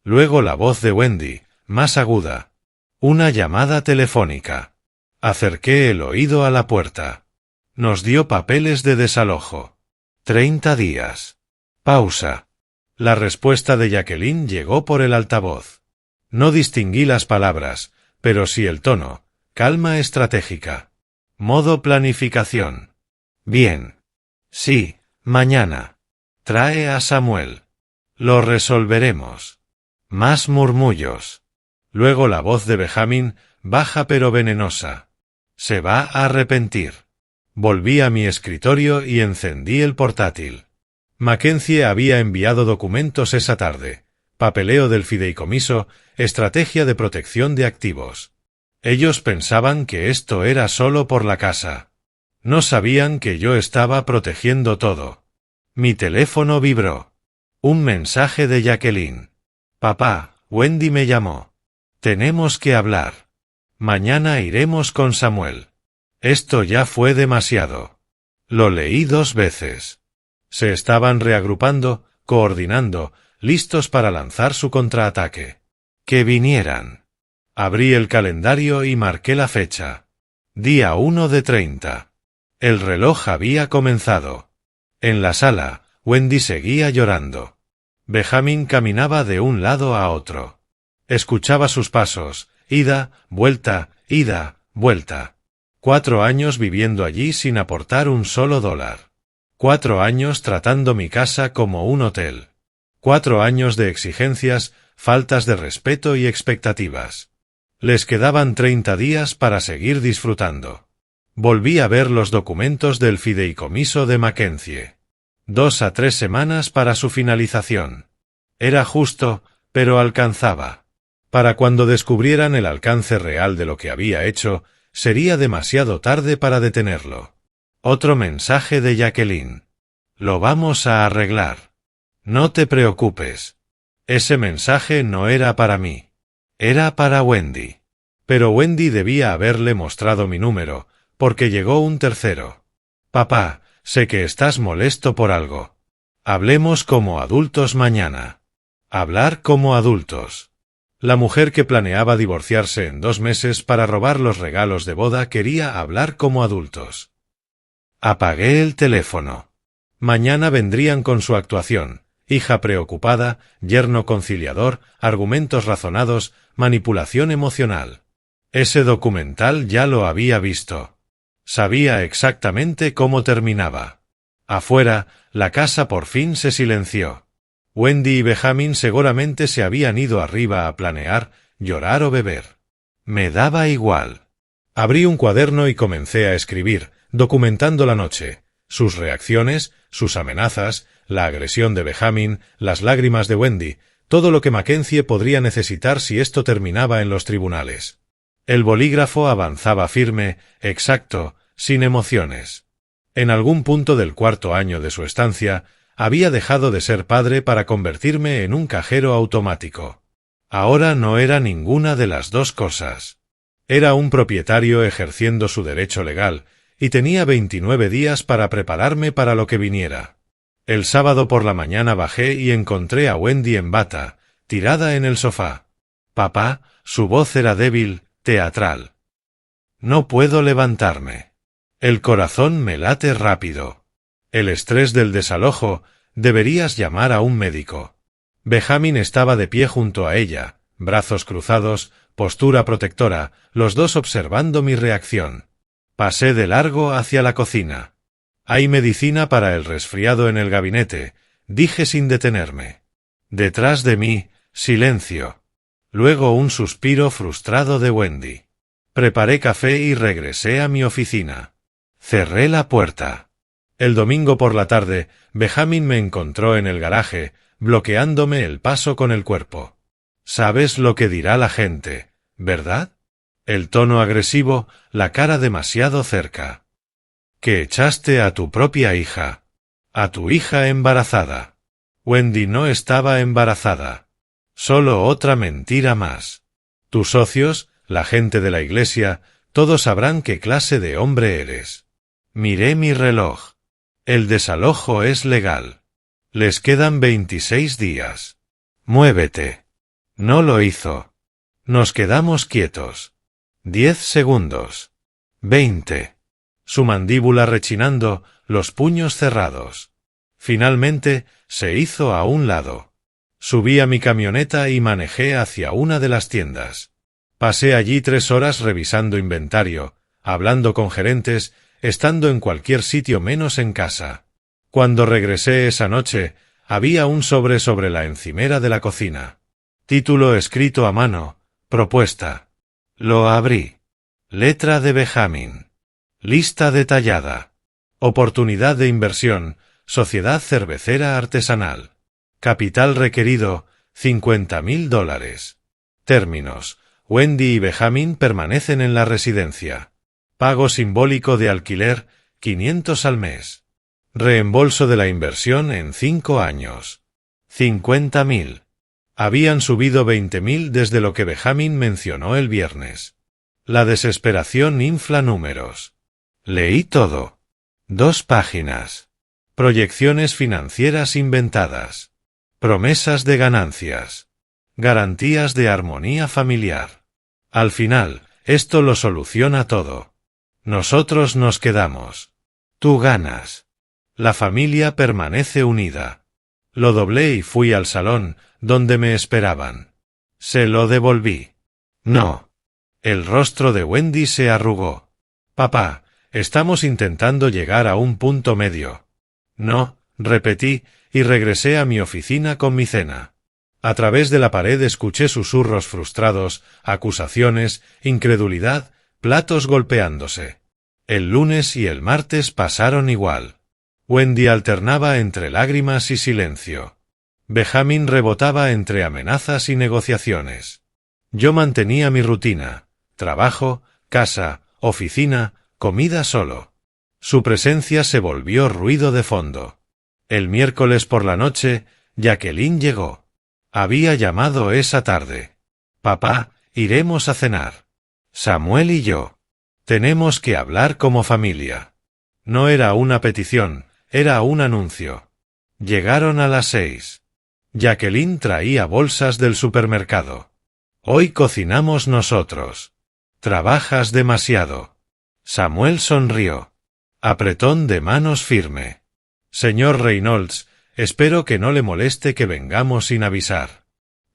Luego la voz de Wendy, más aguda. Una llamada telefónica. Acerqué el oído a la puerta. Nos dio papeles de desalojo. 30 días. Pausa. La respuesta de Jacqueline llegó por el altavoz. No distinguí las palabras, pero sí el tono. Calma estratégica. Modo planificación. Bien. Sí, mañana. Trae a Samuel. Lo resolveremos. Más murmullos. Luego la voz de Benjamin, baja pero venenosa. Se va a arrepentir. Volví a mi escritorio y encendí el portátil. Mackenzie había enviado documentos esa tarde. Papeleo del fideicomiso, estrategia de protección de activos. Ellos pensaban que esto era solo por la casa. No sabían que yo estaba protegiendo todo. Mi teléfono vibró. Un mensaje de Jacqueline. Papá, Wendy me llamó. Tenemos que hablar. Mañana iremos con Samuel. Esto ya fue demasiado. Lo leí 2 veces. Se estaban reagrupando, coordinando, listos para lanzar su contraataque. Que vinieran. Abrí el calendario y marqué la fecha. Día 1 de 30. El reloj había comenzado. En la sala, Wendy seguía llorando. Benjamin caminaba de un lado a otro. Escuchaba sus pasos, ida, vuelta, ida, vuelta. 4 años viviendo allí sin aportar un solo dólar. 4 años tratando mi casa como un hotel. 4 años de exigencias, faltas de respeto y expectativas. Les quedaban 30 días para seguir disfrutando. Volví a ver los documentos del fideicomiso de Mackenzie. 2 a 3 semanas para su finalización. Era justo, pero alcanzaba. Para cuando descubrieran el alcance real de lo que había hecho, sería demasiado tarde para detenerlo. Otro mensaje de Jacqueline. Lo vamos a arreglar. No te preocupes. Ese mensaje no era para mí. Era para Wendy. Pero Wendy debía haberle mostrado mi número, porque llegó un tercero. Papá, sé que estás molesto por algo. Hablemos como adultos mañana. Hablar como adultos. La mujer que planeaba divorciarse en 2 meses para robar los regalos de boda quería hablar como adultos. Apagué el teléfono. Mañana vendrían con su actuación. Hija preocupada, yerno conciliador, argumentos razonados, manipulación emocional. Ese documental ya lo había visto. Sabía exactamente cómo terminaba. Afuera, la casa por fin se silenció. Wendy y Benjamin seguramente se habían ido arriba a planear, llorar o beber. Me daba igual. Abrí un cuaderno y comencé a escribir, documentando la noche, sus reacciones, sus amenazas, la agresión de Benjamin, las lágrimas de Wendy, todo lo que Mackenzie podría necesitar si esto terminaba en los tribunales. El bolígrafo avanzaba firme, exacto, sin emociones. En algún punto del cuarto año de su estancia, había dejado de ser padre para convertirme en un cajero automático. Ahora no era ninguna de las dos cosas. Era un propietario ejerciendo su derecho legal, y tenía 29 días para prepararme para lo que viniera. El sábado por la mañana bajé y encontré a Wendy en bata, tirada en el sofá. Papá, su voz era débil, teatral. No puedo levantarme. El corazón me late rápido. El estrés del desalojo, deberías llamar a un médico. Benjamin estaba de pie junto a ella, brazos cruzados, postura protectora, los dos observando mi reacción. Pasé de largo hacia la cocina. Hay medicina para el resfriado en el gabinete, dije sin detenerme. Detrás de mí, silencio. Luego un suspiro frustrado de Wendy. Preparé café y regresé a mi oficina. Cerré la puerta. El domingo por la tarde, Benjamin me encontró en el garaje, bloqueándome el paso con el cuerpo. Sabes lo que dirá la gente, ¿verdad? El tono agresivo, la cara demasiado cerca. Que echaste a tu propia hija. A tu hija embarazada. Wendy no estaba embarazada. Solo otra mentira más. Tus socios, la gente de la iglesia, todos sabrán qué clase de hombre eres. Miré mi reloj. El desalojo es legal. Les quedan 26 días. Muévete. No lo hizo. Nos quedamos quietos. 10 segundos. 20. Su mandíbula rechinando, los puños cerrados. Finalmente, se hizo a un lado. Subí a mi camioneta y manejé hacia una de las tiendas. Pasé allí 3 horas revisando inventario, hablando con gerentes, estando en cualquier sitio menos en casa. Cuando regresé esa noche, había un sobre la encimera de la cocina. Título escrito a mano, propuesta. Lo abrí. Letra de Benjamin. Lista detallada. Oportunidad de inversión, sociedad cervecera artesanal. Capital requerido, $50,000. Términos. Wendy y Benjamin permanecen en la residencia. Pago simbólico de alquiler, 500 al mes. Reembolso de la inversión en 5 años. 50,000. Habían subido 20,000 desde lo que Benjamin mencionó el viernes. La desesperación infla números. Leí todo. 2 páginas. Proyecciones financieras inventadas. Promesas de ganancias. Garantías de armonía familiar. Al final, esto lo soluciona todo. Nosotros nos quedamos. Tú ganas. La familia permanece unida. Lo doblé y fui al salón, donde me esperaban. Se lo devolví. No. El rostro de Wendy se arrugó. Papá, estamos intentando llegar a un punto medio. No, repetí, y regresé a mi oficina con mi cena. A través de la pared escuché susurros frustrados, acusaciones, incredulidad, platos golpeándose. El lunes y el martes pasaron igual. Wendy alternaba entre lágrimas y silencio. Benjamin rebotaba entre amenazas y negociaciones. Yo mantenía mi rutina: trabajo, casa, oficina, comida solo. Su presencia se volvió ruido de fondo. El miércoles por la noche, Jacqueline llegó. Había llamado esa tarde. Papá, iremos a cenar. Samuel y yo. Tenemos que hablar como familia. No era una petición, era un anuncio. Llegaron a las 6. Jacqueline traía bolsas del supermercado. Hoy cocinamos nosotros. Trabajas demasiado. Samuel sonrió. Apretón de manos firme. Señor Reynolds, espero que no le moleste que vengamos sin avisar.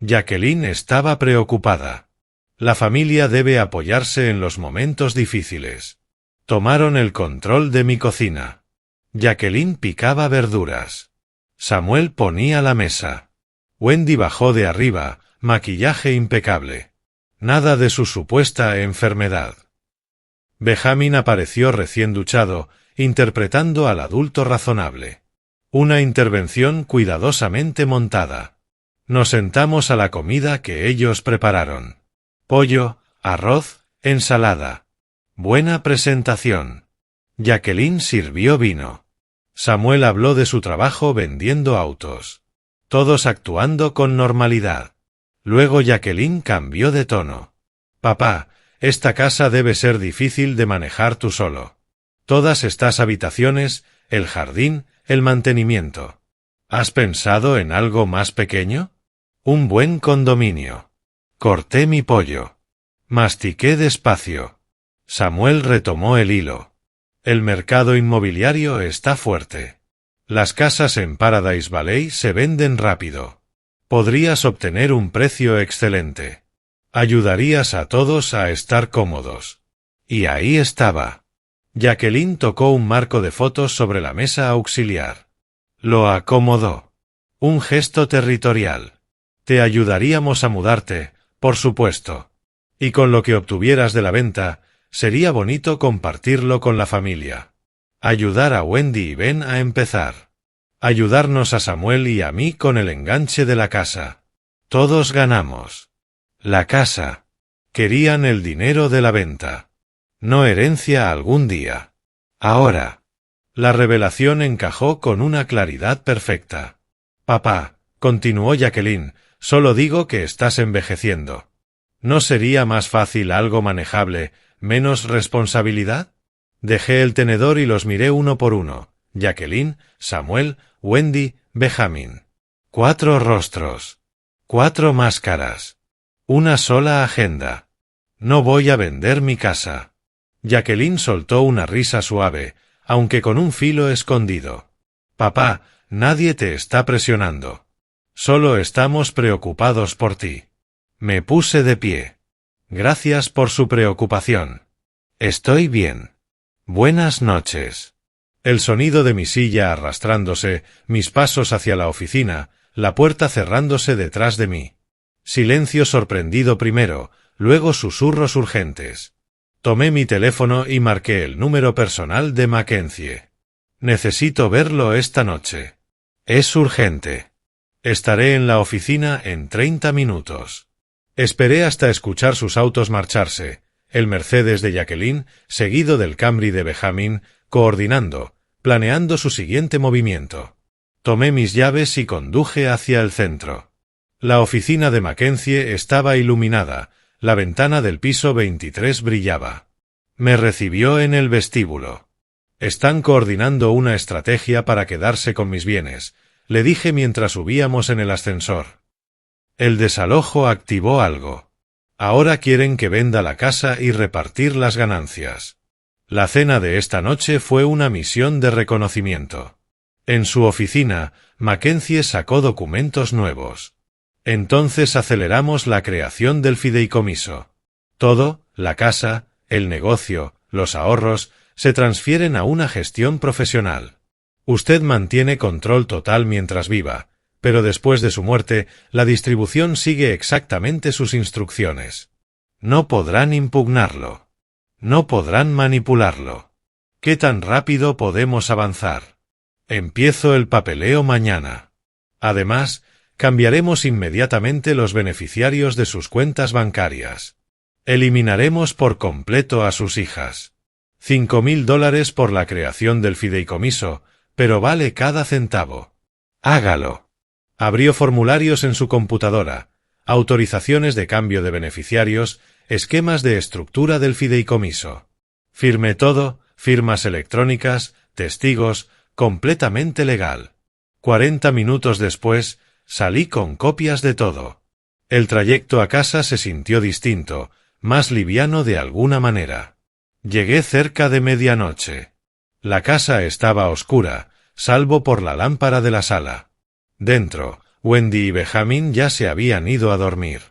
Jacqueline estaba preocupada. La familia debe apoyarse en los momentos difíciles. Tomaron el control de mi cocina. Jacqueline picaba verduras. Samuel ponía la mesa. Wendy bajó de arriba, maquillaje impecable. Nada de su supuesta enfermedad. Benjamin apareció recién duchado, interpretando al adulto razonable. Una intervención cuidadosamente montada. Nos sentamos a la comida que ellos prepararon. Pollo, arroz, ensalada. Buena presentación. Jacqueline sirvió vino. Samuel habló de su trabajo vendiendo autos. Todos actuando con normalidad. Luego Jacqueline cambió de tono. Papá, esta casa debe ser difícil de manejar tú solo. Todas estas habitaciones, el jardín, el mantenimiento. ¿Has pensado en algo más pequeño? Un buen condominio. Corté mi pollo. Mastiqué despacio. Samuel retomó el hilo. El mercado inmobiliario está fuerte. Las casas en Paradise Valley se venden rápido. Podrías obtener un precio excelente. Ayudarías a todos a estar cómodos. Y ahí estaba. Jacqueline tocó un marco de fotos sobre la mesa auxiliar. Lo acomodó. Un gesto territorial. Te ayudaríamos a mudarte, por supuesto. Y con lo que obtuvieras de la venta, sería bonito compartirlo con la familia. Ayudar a Wendy y Ben a empezar. Ayudarnos a Samuel y a mí con el enganche de la casa. Todos ganamos. La casa. Querían el dinero de la venta. No herencia algún día. Ahora. La revelación encajó con una claridad perfecta. Papá, continuó Jacqueline, solo digo que estás envejeciendo. ¿No sería más fácil algo manejable, menos responsabilidad? Dejé el tenedor y los miré uno por uno. Jacqueline, Samuel, Wendy, Benjamin. 4 rostros. 4 máscaras. Una sola agenda. No voy a vender mi casa. Jacqueline soltó una risa suave, aunque con un filo escondido. Papá, nadie te está presionando. Solo estamos preocupados por ti. Me puse de pie. Gracias por su preocupación. Estoy bien. Buenas noches. El sonido de mi silla arrastrándose, mis pasos hacia la oficina, la puerta cerrándose detrás de mí. Silencio sorprendido primero, luego susurros urgentes. Tomé mi teléfono y marqué el número personal de Mackenzie. Necesito verlo esta noche. Es urgente. Estaré en la oficina en 30 minutos. Esperé hasta escuchar sus autos marcharse, el Mercedes de Jacqueline, seguido del Camry de Benjamin, coordinando, planeando su siguiente movimiento. Tomé mis llaves y conduje hacia el centro. La oficina de Mackenzie estaba iluminada, la ventana del piso 23 brillaba. Me recibió en el vestíbulo. Están coordinando una estrategia para quedarse con mis bienes, le dije mientras subíamos en el ascensor. El desalojo activó algo. Ahora quieren que venda la casa y repartir las ganancias. La cena de esta noche fue una misión de reconocimiento. En su oficina, Mackenzie sacó documentos nuevos. Entonces aceleramos la creación del fideicomiso. Todo, la casa, el negocio, los ahorros, se transfieren a una gestión profesional. Usted mantiene control total mientras viva, pero después de su muerte, la distribución sigue exactamente sus instrucciones. No podrán impugnarlo. No podrán manipularlo. ¿Qué tan rápido podemos avanzar? Empiezo el papeleo mañana. Además, cambiaremos inmediatamente los beneficiarios de sus cuentas bancarias. Eliminaremos por completo a sus hijas. $5,000 por la creación del fideicomiso, pero vale cada centavo. Hágalo. Abrió formularios en su computadora, autorizaciones de cambio de beneficiarios, esquemas de estructura del fideicomiso. Firmé todo, firmas electrónicas, testigos, completamente legal. 40 minutos después, salí con copias de todo. El trayecto a casa se sintió distinto, más liviano de alguna manera. Llegué cerca de medianoche. La casa estaba oscura, salvo por la lámpara de la sala. Dentro, Wendy y Benjamin ya se habían ido a dormir.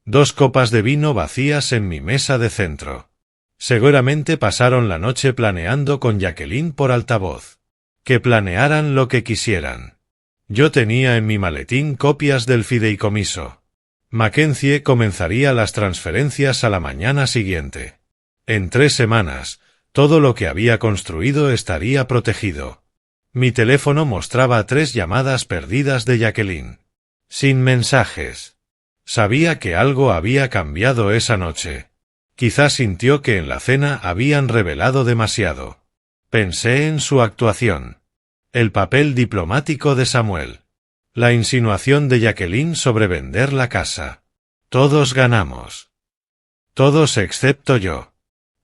2 copas de vino vacías en mi mesa de centro. Seguramente pasaron la noche planeando con Jacqueline por altavoz. Que planearan lo que quisieran. Yo tenía en mi maletín copias del fideicomiso. Mackenzie comenzaría las transferencias a la mañana siguiente. En 3 semanas, todo lo que había construido estaría protegido. Mi teléfono mostraba 3 llamadas perdidas de Jacqueline. Sin mensajes. Sabía que algo había cambiado esa noche. Quizás sintió que en la cena habían revelado demasiado. Pensé en su actuación. El papel diplomático de Samuel. La insinuación de Jacqueline sobre vender la casa. Todos ganamos. Todos excepto yo.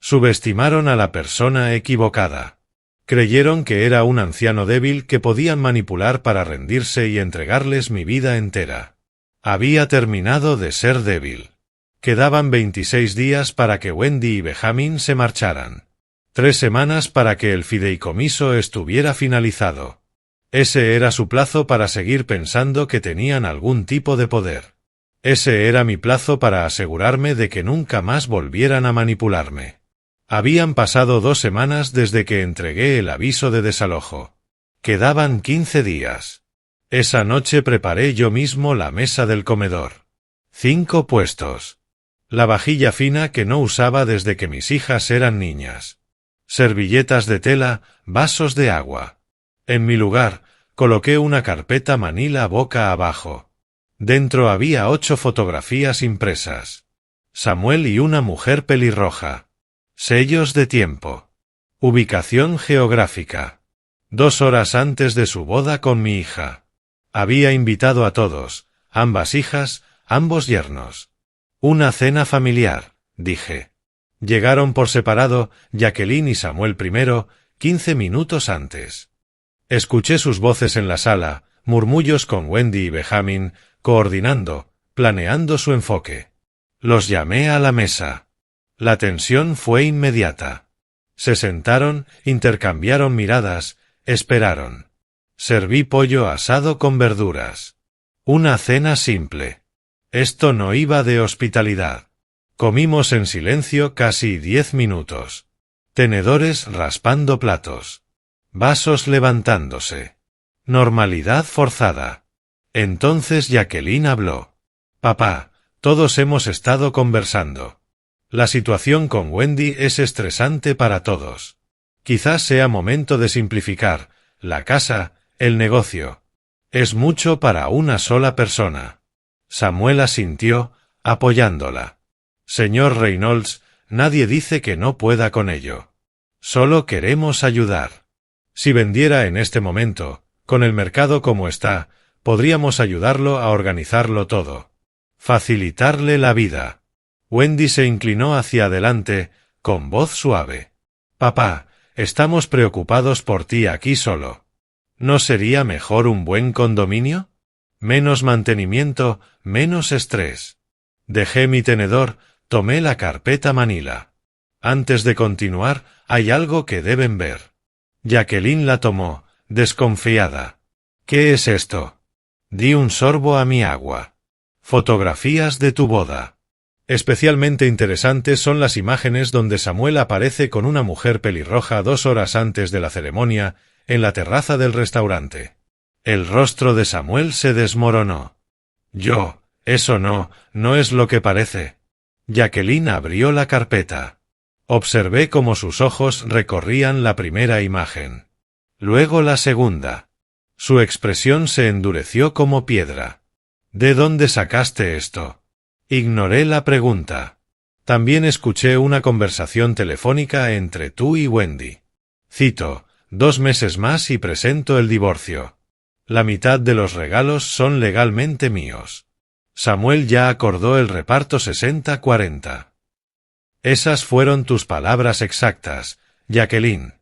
Subestimaron a la persona equivocada. Creyeron que era un anciano débil que podían manipular para rendirse y entregarles mi vida entera. Había terminado de ser débil. Quedaban 26 días para que Wendy y Benjamin se marcharan. 3 semanas para que el fideicomiso estuviera finalizado. Ese era su plazo para seguir pensando que tenían algún tipo de poder. Ese era mi plazo para asegurarme de que nunca más volvieran a manipularme. Habían pasado 2 semanas desde que entregué el aviso de desalojo. Quedaban 15 días. Esa noche preparé yo mismo la mesa del comedor. 5 puestos. La vajilla fina que no usaba desde que mis hijas eran niñas. Servilletas de tela, vasos de agua. En mi lugar, coloqué una carpeta manila boca abajo. Dentro había 8 fotografías impresas. Samuel y una mujer pelirroja. Sellos de tiempo. Ubicación geográfica. 2 horas antes de su boda con mi hija. Había invitado a todos, ambas hijas, ambos yernos. Una cena familiar, dije. Llegaron por separado, Jacqueline y Samuel primero, 15 minutos antes. Escuché sus voces en la sala, murmullos con Wendy y Benjamin, coordinando, planeando su enfoque. Los llamé a la mesa. La tensión fue inmediata. Se sentaron, intercambiaron miradas, esperaron. Serví pollo asado con verduras. Una cena simple. Esto no iba de hospitalidad. Comimos en silencio casi 10 minutos. Tenedores raspando platos. Vasos levantándose. Normalidad forzada. Entonces Jacqueline habló. Papá, todos hemos estado conversando. La situación con Wendy es estresante para todos. Quizás sea momento de simplificar, la casa, el negocio. Es mucho para una sola persona. Samuel asintió, apoyándola. Señor Reynolds, nadie dice que no pueda con ello. Solo queremos ayudar. Si vendiera en este momento, con el mercado como está, podríamos ayudarlo a organizarlo todo. Facilitarle la vida. Wendy se inclinó hacia adelante, con voz suave. Papá, estamos preocupados por ti aquí solo. ¿No sería mejor un buen condominio? Menos mantenimiento, menos estrés. Dejé mi tenedor, tomé la carpeta manila. Antes de continuar, hay algo que deben ver. Jacqueline la tomó, desconfiada. ¿Qué es esto? Di un sorbo a mi agua. Fotografías de tu boda. Especialmente interesantes son las imágenes donde Samuel aparece con una mujer pelirroja 2 horas antes de la ceremonia, en la terraza del restaurante. El rostro de Samuel se desmoronó. Eso no es lo que parece. Jacqueline abrió la carpeta. Observé cómo sus ojos recorrían la primera imagen. Luego la segunda. Su expresión se endureció como piedra. ¿De dónde sacaste esto? Ignoré la pregunta. También escuché una conversación telefónica entre tú y Wendy. Cito, 2 meses más y presento el divorcio. La mitad de los regalos son legalmente míos. Samuel ya acordó el reparto 60-40. Esas fueron tus palabras exactas, Jacqueline.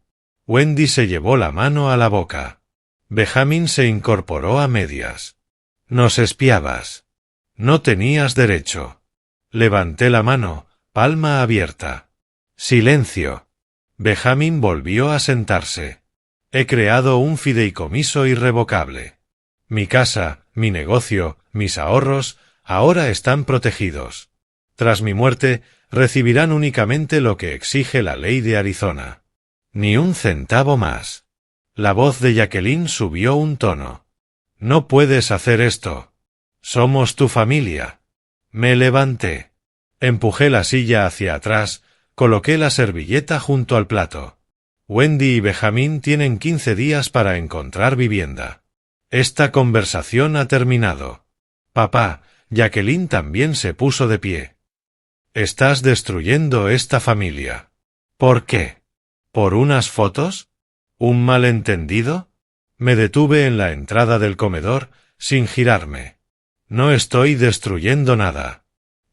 Wendy se llevó la mano a la boca. Benjamin se incorporó a medias. Nos espiabas. No tenías derecho. Levanté la mano, palma abierta. Silencio. Benjamin volvió a sentarse. He creado un fideicomiso irrevocable. Mi casa, mi negocio, mis ahorros, ahora están protegidos. Tras mi muerte, recibirán únicamente lo que exige la ley de Arizona. Ni un centavo más. La voz de Jacqueline subió un tono. No puedes hacer esto. Somos tu familia. Me levanté. Empujé la silla hacia atrás, coloqué la servilleta junto al plato. Wendy y Benjamin tienen 15 días para encontrar vivienda. Esta conversación ha terminado. Papá, Jacqueline también se puso de pie. Estás destruyendo esta familia. ¿Por qué? ¿Por unas fotos? ¿Un malentendido? Me detuve en la entrada del comedor, sin girarme. No estoy destruyendo nada.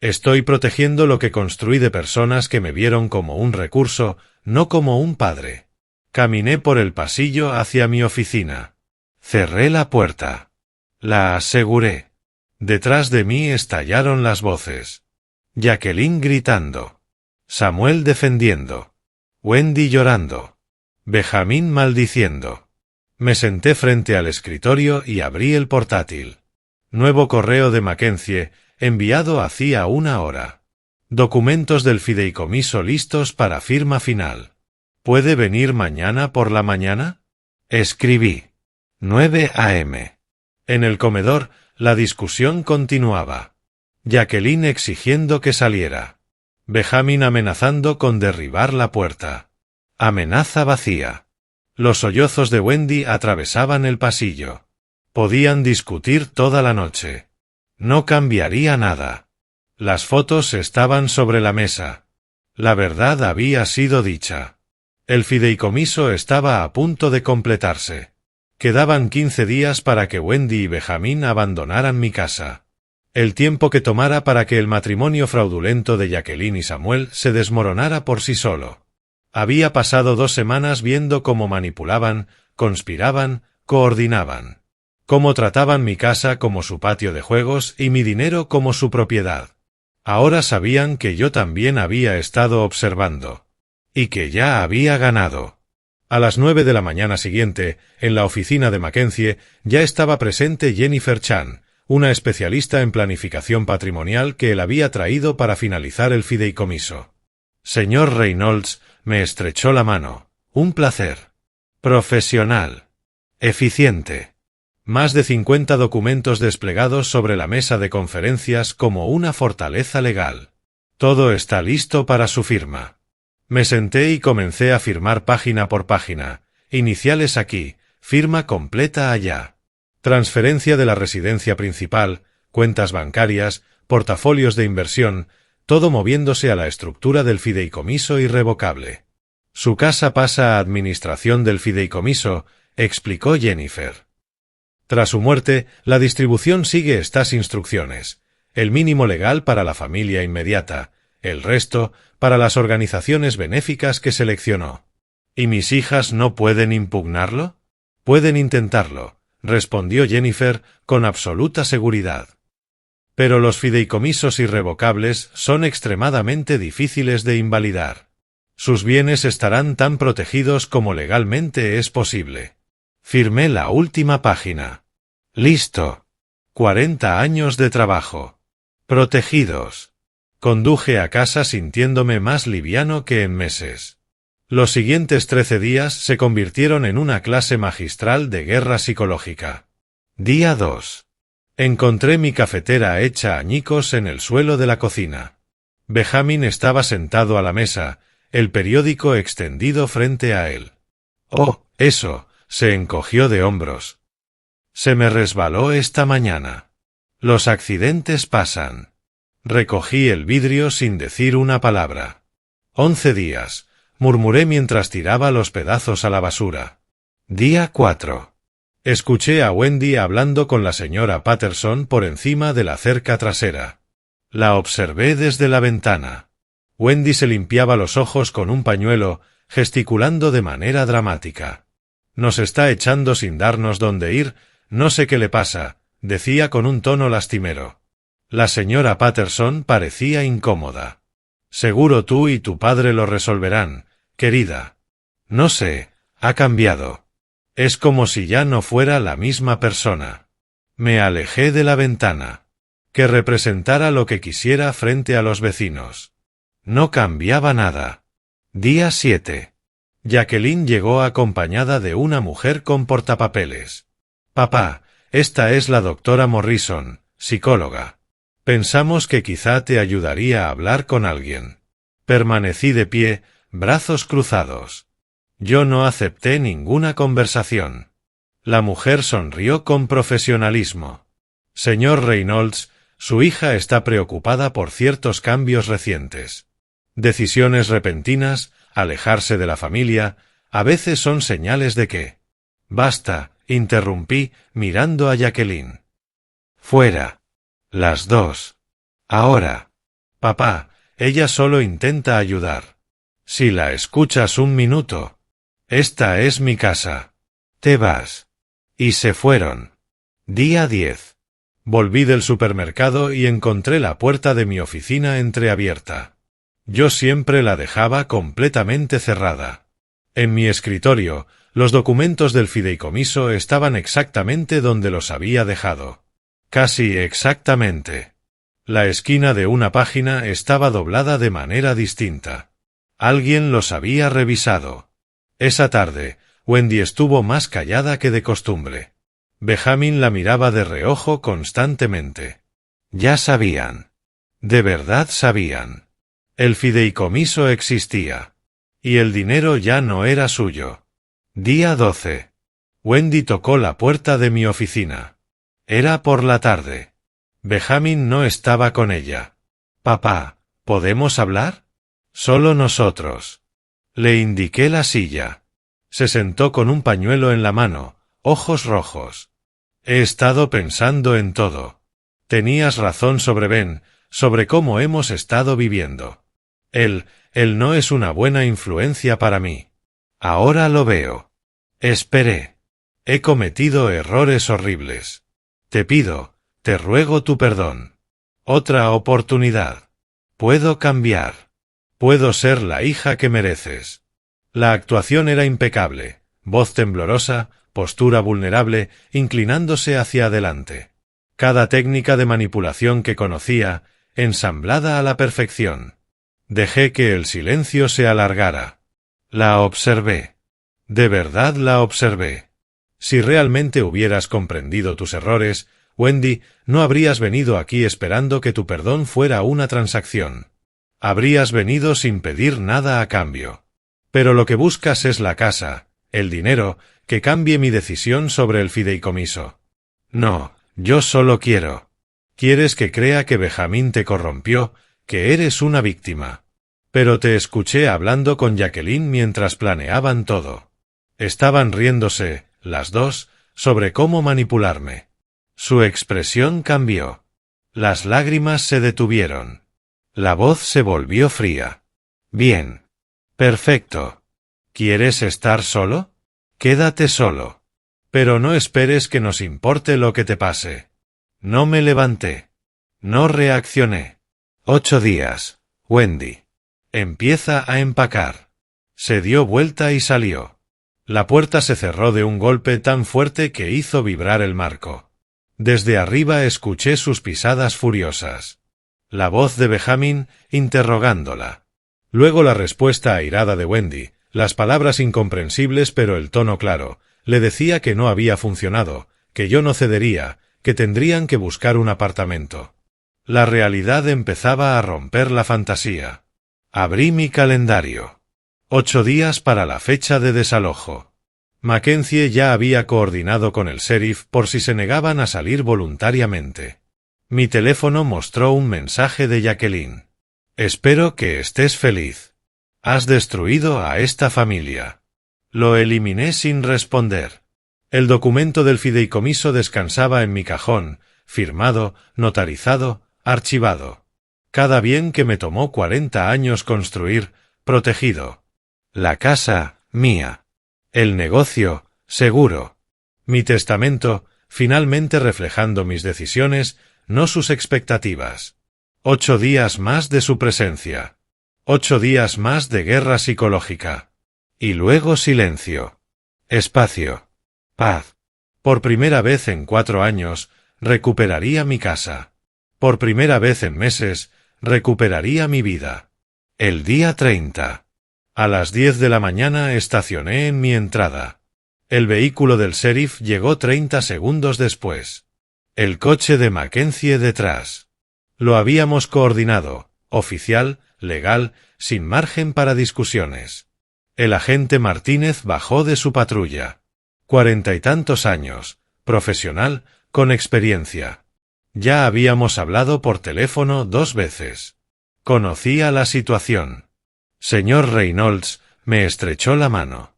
Estoy protegiendo lo que construí de personas que me vieron como un recurso, no como un padre. Caminé por el pasillo hacia mi oficina. Cerré la puerta. La aseguré. Detrás de mí estallaron las voces. Jacqueline gritando. Samuel defendiendo. Wendy llorando. Benjamín maldiciendo. Me senté frente al escritorio y abrí el portátil. Nuevo correo de Mackenzie, enviado hacía 1 hora. Documentos del fideicomiso listos para firma final. ¿Puede venir mañana por la mañana? Escribí. 9 a.m. En el comedor, la discusión continuaba. Jacqueline exigiendo que saliera. Benjamín amenazando con derribar la puerta. Amenaza vacía. Los sollozos de Wendy atravesaban el pasillo. Podían discutir toda la noche. No cambiaría nada. Las fotos estaban sobre la mesa. La verdad había sido dicha. El fideicomiso estaba a punto de completarse. Quedaban 15 días para que Wendy y Benjamín abandonaran mi casa. El tiempo que tomara para que el matrimonio fraudulento de Jacqueline y Samuel se desmoronara por sí solo. Había pasado 2 semanas viendo cómo manipulaban, conspiraban, coordinaban. Cómo trataban mi casa como su patio de juegos y mi dinero como su propiedad. Ahora sabían que yo también había estado observando. Y que ya había ganado. A las 9 de la mañana siguiente, en la oficina de Mackenzie, ya estaba presente Jennifer Chan, una especialista en planificación patrimonial que él había traído para finalizar el fideicomiso. Señor Reynolds, me estrechó la mano. Un placer. Profesional. Eficiente. Más de 50 documentos desplegados sobre la mesa de conferencias como una fortaleza legal. Todo está listo para su firma. Me senté y comencé a firmar página por página. Iniciales aquí, firma completa allá. Transferencia de la residencia principal, cuentas bancarias, portafolios de inversión, todo moviéndose a la estructura del fideicomiso irrevocable. Su casa pasa a administración del fideicomiso, explicó Jennifer. Tras su muerte, la distribución sigue estas instrucciones. El mínimo legal para la familia inmediata, el resto para las organizaciones benéficas que seleccionó. ¿Y mis hijas no pueden impugnarlo? Pueden intentarlo, respondió Jennifer con absoluta seguridad. Pero los fideicomisos irrevocables son extremadamente difíciles de invalidar. Sus bienes estarán tan protegidos como legalmente es posible. Firmé la última página. Listo. 40 años de trabajo. Protegidos. Conduje a casa sintiéndome más liviano que en meses. Los siguientes 13 días se convirtieron en una clase magistral de guerra psicológica. Día 2. Encontré mi cafetera hecha añicos en el suelo de la cocina. Benjamín estaba sentado a la mesa, el periódico extendido frente a él. Oh, eso, se encogió de hombros. Se me resbaló esta mañana. Los accidentes pasan. Recogí el vidrio sin decir una palabra. 11 días, murmuré mientras tiraba los pedazos a la basura. Día 4. Escuché a Wendy hablando con la señora Patterson por encima de la cerca trasera. La observé desde la ventana. Wendy se limpiaba los ojos con un pañuelo, gesticulando de manera dramática. Nos está echando sin darnos dónde ir, no sé qué le pasa, decía con un tono lastimero. La señora Patterson parecía incómoda. Seguro tú y tu padre lo resolverán, querida. No sé, ha cambiado. Es como si ya no fuera la misma persona. Me alejé de la ventana. Que representara lo que quisiera frente a los vecinos. No cambiaba nada. Día 7. Jacqueline llegó acompañada de una mujer con portapapeles. Papá, esta es la doctora Morrison, psicóloga. Pensamos que quizá te ayudaría a hablar con alguien. Permanecí de pie, brazos cruzados. Yo no acepté ninguna conversación. La mujer sonrió con profesionalismo. Señor Reynolds, su hija está preocupada por ciertos cambios recientes. Decisiones repentinas, alejarse de la familia, a veces son señales de que... Basta, interrumpí, mirando a Jacqueline. Fuera. Las dos. Ahora. Papá, ella solo intenta ayudar. Si la escuchas un minuto. Esta es mi casa. Te vas. Y se fueron. Día 10. Volví del supermercado y encontré la puerta de mi oficina entreabierta. Yo siempre la dejaba completamente cerrada. En mi escritorio, los documentos del fideicomiso estaban exactamente donde los había dejado. Casi exactamente. La esquina de una página estaba doblada de manera distinta. Alguien los había revisado. Esa tarde, Wendy estuvo más callada que de costumbre. Benjamin la miraba de reojo constantemente. Ya sabían. De verdad sabían. El fideicomiso existía. Y el dinero ya no era suyo. Día 12. Wendy tocó la puerta de mi oficina. Era por la tarde. Benjamin no estaba con ella. Papá, ¿podemos hablar? Solo nosotros. Le indiqué la silla. Se sentó con un pañuelo en la mano, ojos rojos. He estado pensando en todo. Tenías razón sobre Ben, sobre cómo hemos estado viviendo. Él no es una buena influencia para mí. Ahora lo veo. Esperé. He cometido errores horribles. Te pido, te ruego tu perdón. Otra oportunidad. Puedo cambiar. Puedo ser la hija que mereces. La actuación era impecable, voz temblorosa, postura vulnerable, inclinándose hacia adelante. Cada técnica de manipulación que conocía, ensamblada a la perfección. Dejé que el silencio se alargara. La observé. De verdad la observé. Si realmente hubieras comprendido tus errores, Wendy, no habrías venido aquí esperando que tu perdón fuera una transacción. Habrías venido sin pedir nada a cambio. Pero lo que buscas es la casa, el dinero, que cambie mi decisión sobre el fideicomiso. No, yo solo quiero. Quieres que crea que Benjamin te corrompió, que eres una víctima. Pero te escuché hablando con Jacqueline mientras planeaban todo. Estaban riéndose, las dos, sobre cómo manipularme. Su expresión cambió. Las lágrimas se detuvieron. La voz se volvió fría. Bien. Perfecto. ¿Quieres estar solo? Quédate solo. Pero no esperes que nos importe lo que te pase. No me levanté. No reaccioné. 8 días, Wendy. Empieza a empacar. Se dio vuelta y salió. La puerta se cerró de un golpe tan fuerte que hizo vibrar el marco. Desde arriba escuché sus pisadas furiosas. La voz de Benjamin, interrogándola. Luego la respuesta airada de Wendy, las palabras incomprensibles pero el tono claro, le decía que no había funcionado, que yo no cedería, que tendrían que buscar un apartamento. La realidad empezaba a romper la fantasía. Abrí mi calendario. 8 días para la fecha de desalojo. Mackenzie ya había coordinado con el sheriff por si se negaban a salir voluntariamente. Mi teléfono mostró un mensaje de Jacqueline. Espero que estés feliz. Has destruido a esta familia. Lo eliminé sin responder. El documento del fideicomiso descansaba en mi cajón, firmado, notarizado, archivado. Cada bien que me tomó 40 años construir, protegido. La casa, mía. El negocio, seguro. Mi testamento, finalmente reflejando mis decisiones, no sus expectativas. 8 días más de su presencia. 8 días más de guerra psicológica. Y luego silencio. Espacio. Paz. Por primera vez en 4 años, recuperaría mi casa. Por primera vez en meses, recuperaría mi vida. El día 30. A las 10 de la mañana estacioné en mi entrada. El vehículo del sheriff llegó 30 segundos después. El coche de Mackenzie detrás. Lo habíamos coordinado, oficial, legal, sin margen para discusiones. El agente Martínez bajó de su patrulla. 40 y tantos años, profesional, con experiencia. Ya habíamos hablado por teléfono 2 veces. Conocía la situación. Señor Reynolds, me estrechó la mano.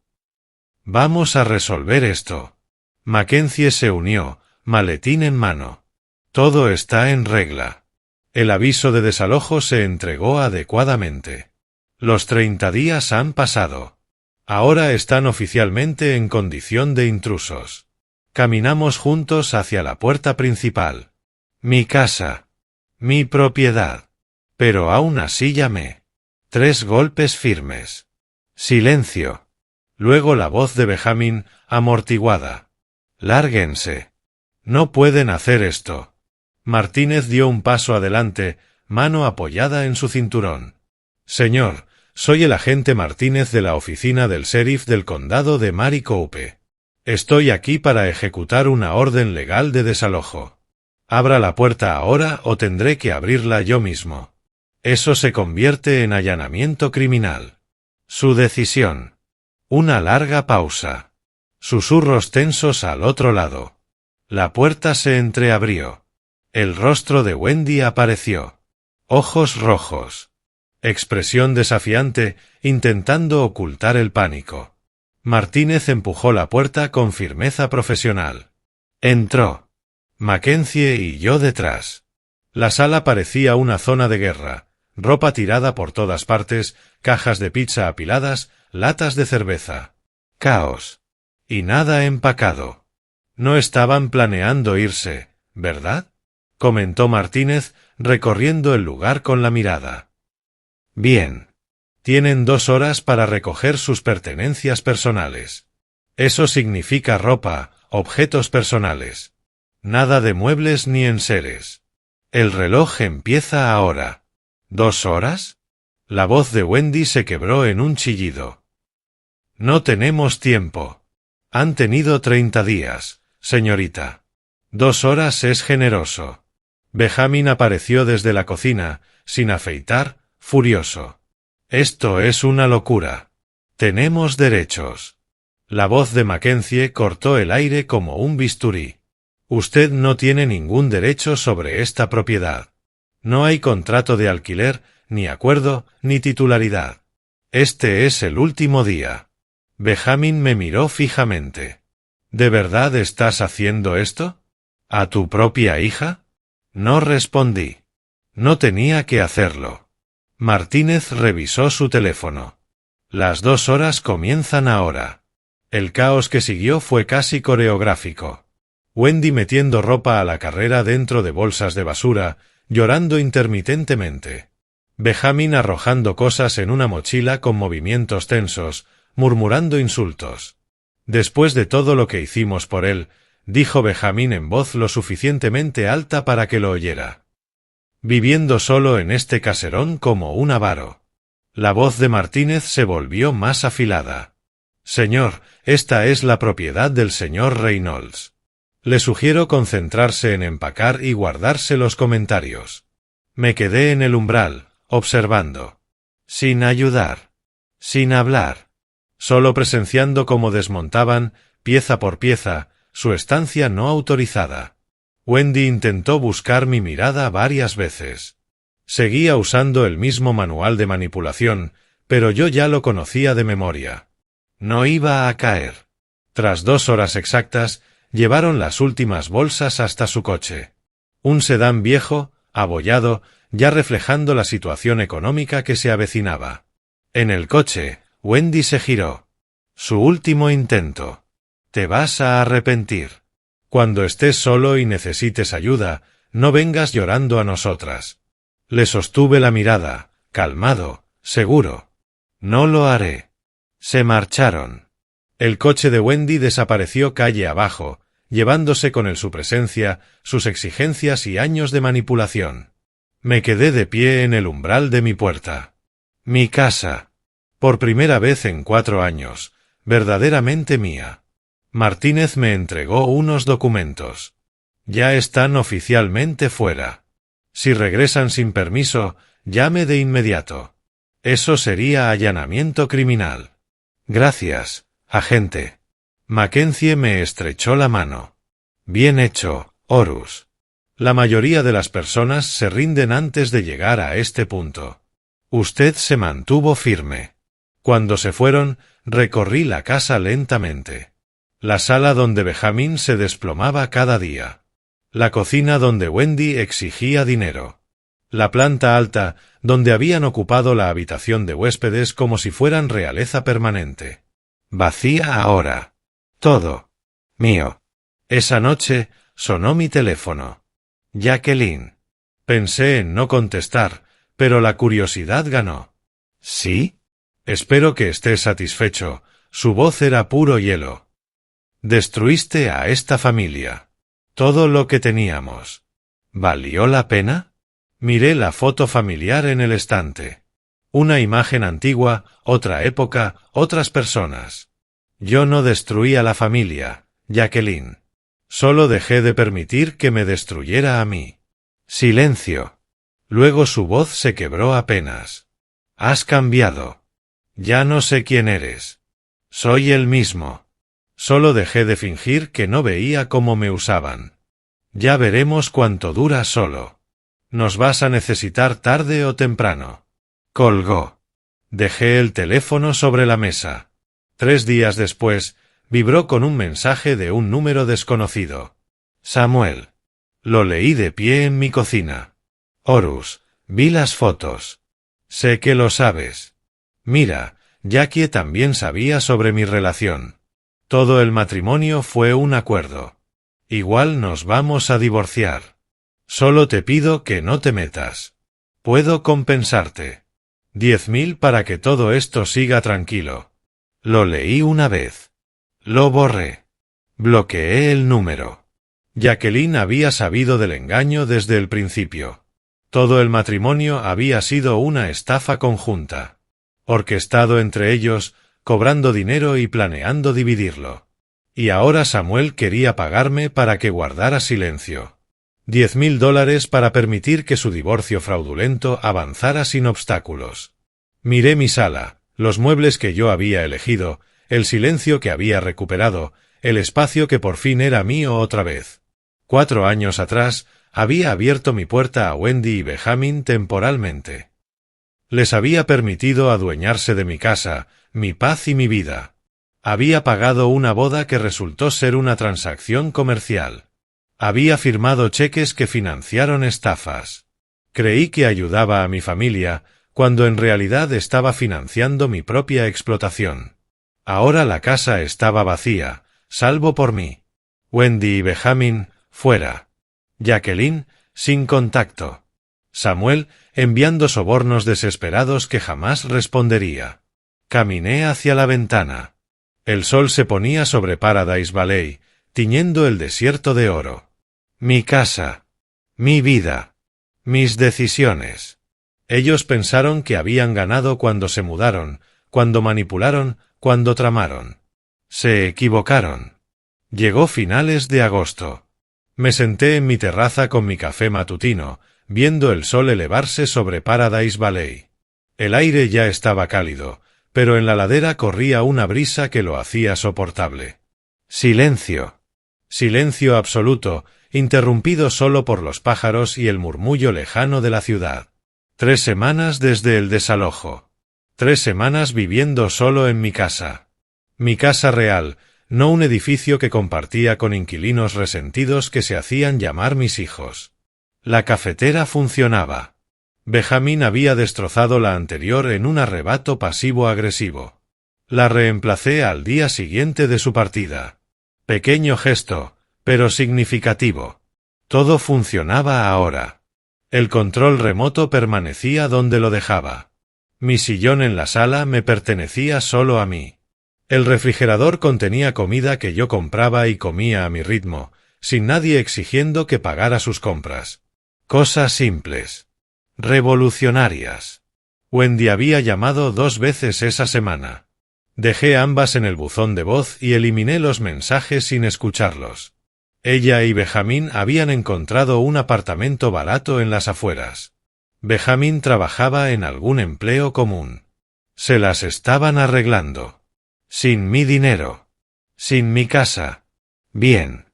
Vamos a resolver esto. Mackenzie se unió, maletín en mano. Todo está en regla. El aviso de desalojo se entregó adecuadamente. Los 30 días han pasado. Ahora están oficialmente en condición de intrusos. Caminamos juntos hacia la puerta principal. Mi casa. Mi propiedad. Pero aún así llamé. 3 golpes firmes. Silencio. Luego la voz de Benjamin, amortiguada. Lárguense. No pueden hacer esto. Martínez dio un paso adelante, mano apoyada en su cinturón. Señor, soy el agente Martínez de la oficina del sheriff del condado de Maricopa. Estoy aquí para ejecutar una orden legal de desalojo. Abra la puerta ahora o tendré que abrirla yo mismo. Eso se convierte en allanamiento criminal. Su decisión. Una larga pausa. Susurros tensos al otro lado. La puerta se entreabrió. El rostro de Wendy apareció. Ojos rojos. Expresión desafiante, intentando ocultar el pánico. Martínez empujó la puerta con firmeza profesional. Entró. Mackenzie y yo detrás. La sala parecía una zona de guerra. Ropa tirada por todas partes, cajas de pizza apiladas, latas de cerveza. Caos. Y nada empacado. No estaban planeando irse, ¿verdad? Comentó Martínez, recorriendo el lugar con la mirada. Bien. Tienen 2 horas para recoger sus pertenencias personales. Eso significa ropa, objetos personales. Nada de muebles ni enseres. El reloj empieza ahora. ¿2 horas? La voz de Wendy se quebró en un chillido. No tenemos tiempo. Han tenido 30 días, señorita. 2 horas es generoso. Benjamin apareció desde la cocina, sin afeitar, furioso. Esto es una locura. Tenemos derechos. La voz de Mackenzie cortó el aire como un bisturí. Usted no tiene ningún derecho sobre esta propiedad. No hay contrato de alquiler, ni acuerdo, ni titularidad. Este es el último día. Benjamin me miró fijamente. ¿De verdad estás haciendo esto? ¿A tu propia hija? No respondí. No tenía que hacerlo. Martínez revisó su teléfono. Las 2 horas comienzan ahora. El caos que siguió fue casi coreográfico. Wendy metiendo ropa a la carrera dentro de bolsas de basura, llorando intermitentemente. Benjamin arrojando cosas en una mochila con movimientos tensos, murmurando insultos. Después de todo lo que hicimos por él, dijo Benjamin en voz lo suficientemente alta para que lo oyera. Viviendo solo en este caserón como un avaro. La voz de Martínez se volvió más afilada. Señor, esta es la propiedad del señor Reynolds. Le sugiero concentrarse en empacar y guardarse los comentarios. Me quedé en el umbral, observando. Sin ayudar. Sin hablar. Solo presenciando cómo desmontaban, pieza por pieza, su estancia no autorizada. Wendy intentó buscar mi mirada varias veces. Seguía usando el mismo manual de manipulación, pero yo ya lo conocía de memoria. No iba a caer. Tras 2 horas exactas, llevaron las últimas bolsas hasta su coche. Un sedán viejo, abollado, ya reflejando la situación económica que se avecinaba. En el coche, Wendy se giró. Su último intento. Te vas a arrepentir. Cuando estés solo y necesites ayuda, no vengas llorando a nosotras. Le sostuve la mirada, calmado, seguro. No lo haré. Se marcharon. El coche de Wendy desapareció calle abajo, llevándose con él su presencia, sus exigencias y años de manipulación. Me quedé de pie en el umbral de mi puerta. Mi casa. Por primera vez en 4 años, verdaderamente mía. Martínez me entregó unos documentos. Ya están oficialmente fuera. Si regresan sin permiso, llame de inmediato. Eso sería allanamiento criminal. Gracias, agente. Mackenzie me estrechó la mano. Bien hecho, Horus. La mayoría de las personas se rinden antes de llegar a este punto. Usted se mantuvo firme. Cuando se fueron, recorrí la casa lentamente. La sala donde Benjamin se desplomaba cada día. La cocina donde Wendy exigía dinero. La planta alta, donde habían ocupado la habitación de huéspedes como si fueran realeza permanente. Vacía ahora. Todo. Mío. Esa noche, sonó mi teléfono. Jacqueline. Pensé en no contestar, pero la curiosidad ganó. ¿Sí? Espero que esté satisfecho. Su voz era puro hielo. Destruiste a esta familia. Todo lo que teníamos. ¿Valió la pena? Miré la foto familiar en el estante. Una imagen antigua, otra época, otras personas. Yo no destruí a la familia, Jacqueline. Solo dejé de permitir que me destruyera a mí. Silencio. Luego su voz se quebró apenas. Has cambiado. Ya no sé quién eres. Soy el mismo. Solo dejé de fingir que no veía cómo me usaban. Ya veremos cuánto dura solo. Nos vas a necesitar tarde o temprano. Colgó. Dejé el teléfono sobre la mesa. 3 días después, vibró con un mensaje de un número desconocido. Samuel. Lo leí de pie en mi cocina. Horus, vi las fotos. Sé que lo sabes. Mira, Jackie también sabía sobre mi relación. Todo el matrimonio fue un acuerdo. Igual nos vamos a divorciar. Solo te pido que no te metas. Puedo compensarte. 10.000 para que todo esto siga tranquilo. Lo leí una vez. Lo borré. Bloqueé el número. Jacqueline había sabido del engaño desde el principio. Todo el matrimonio había sido una estafa conjunta. Orquestado entre ellos, cobrando dinero y planeando dividirlo. Y ahora Samuel quería pagarme para que guardara silencio. $10.000 para permitir que su divorcio fraudulento avanzara sin obstáculos. Miré mi sala, los muebles que yo había elegido, el silencio que había recuperado, el espacio que por fin era mío otra vez. 4 años atrás, había abierto mi puerta a Wendy y Benjamin temporalmente. Les había permitido adueñarse de mi casa, mi paz y mi vida. Había pagado una boda que resultó ser una transacción comercial. Había firmado cheques que financiaron estafas. Creí que ayudaba a mi familia, cuando en realidad estaba financiando mi propia explotación. Ahora la casa estaba vacía, salvo por mí. Wendy y Benjamin, fuera. Jacqueline, sin contacto. Samuel, enviando sobornos desesperados que jamás respondería. Caminé hacia la ventana. El sol se ponía sobre Paradise Valley, tiñendo el desierto de oro. Mi casa. Mi vida. Mis decisiones. Ellos pensaron que habían ganado cuando se mudaron, cuando manipularon, cuando tramaron. Se equivocaron. Llegó finales de agosto. Me senté en mi terraza con mi café matutino, viendo el sol elevarse sobre Paradise Valley. El aire ya estaba cálido, pero en la ladera corría una brisa que lo hacía soportable. Silencio. Silencio absoluto, interrumpido solo por los pájaros y el murmullo lejano de la ciudad. 3 semanas desde el desalojo. 3 semanas viviendo solo en mi casa. Mi casa real, no un edificio que compartía con inquilinos resentidos que se hacían llamar mis hijos. La cafetera funcionaba. Benjamin había destrozado la anterior en un arrebato pasivo-agresivo. La reemplacé al día siguiente de su partida. Pequeño gesto, pero significativo. Todo funcionaba ahora. El control remoto permanecía donde lo dejaba. Mi sillón en la sala me pertenecía solo a mí. El refrigerador contenía comida que yo compraba y comía a mi ritmo, sin nadie exigiendo que pagara sus compras. Cosas simples. Revolucionarias. Wendy había llamado 2 veces esa semana. Dejé ambas en el buzón de voz y eliminé los mensajes sin escucharlos. Ella y Benjamin habían encontrado un apartamento barato en las afueras. Benjamin trabajaba en algún empleo común. Se las estaban arreglando. Sin mi dinero. Sin mi casa. Bien.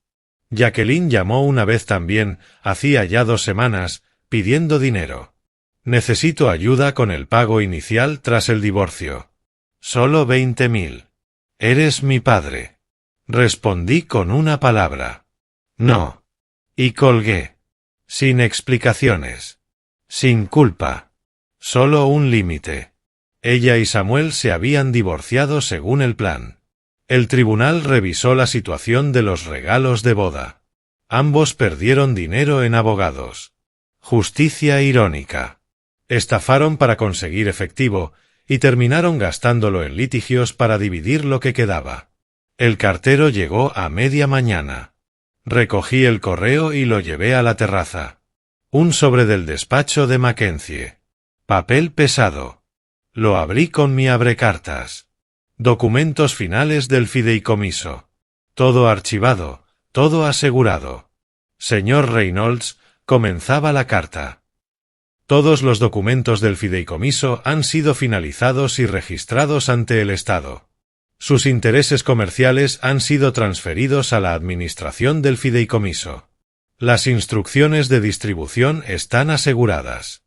Jacqueline llamó una vez también, hacía ya 2 semanas, pidiendo dinero. Necesito ayuda con el pago inicial tras el divorcio. Solo 20.000. Eres mi padre. Respondí con una palabra. No. Y colgué. Sin explicaciones. Sin culpa. Solo un límite. Ella y Samuel se habían divorciado según el plan. El tribunal revisó la situación de los regalos de boda. Ambos perdieron dinero en abogados. Justicia irónica. Estafaron para conseguir efectivo y terminaron gastándolo en litigios para dividir lo que quedaba. El cartero llegó a media mañana. Recogí el correo y lo llevé a la terraza. Un sobre del despacho de Mackenzie. Papel pesado. Lo abrí con mi abrecartas. Documentos finales del fideicomiso. Todo archivado, todo asegurado. Señor Reynolds, comenzaba la carta. Todos los documentos del fideicomiso han sido finalizados y registrados ante el Estado. Sus intereses comerciales han sido transferidos a la administración del fideicomiso. Las instrucciones de distribución están aseguradas.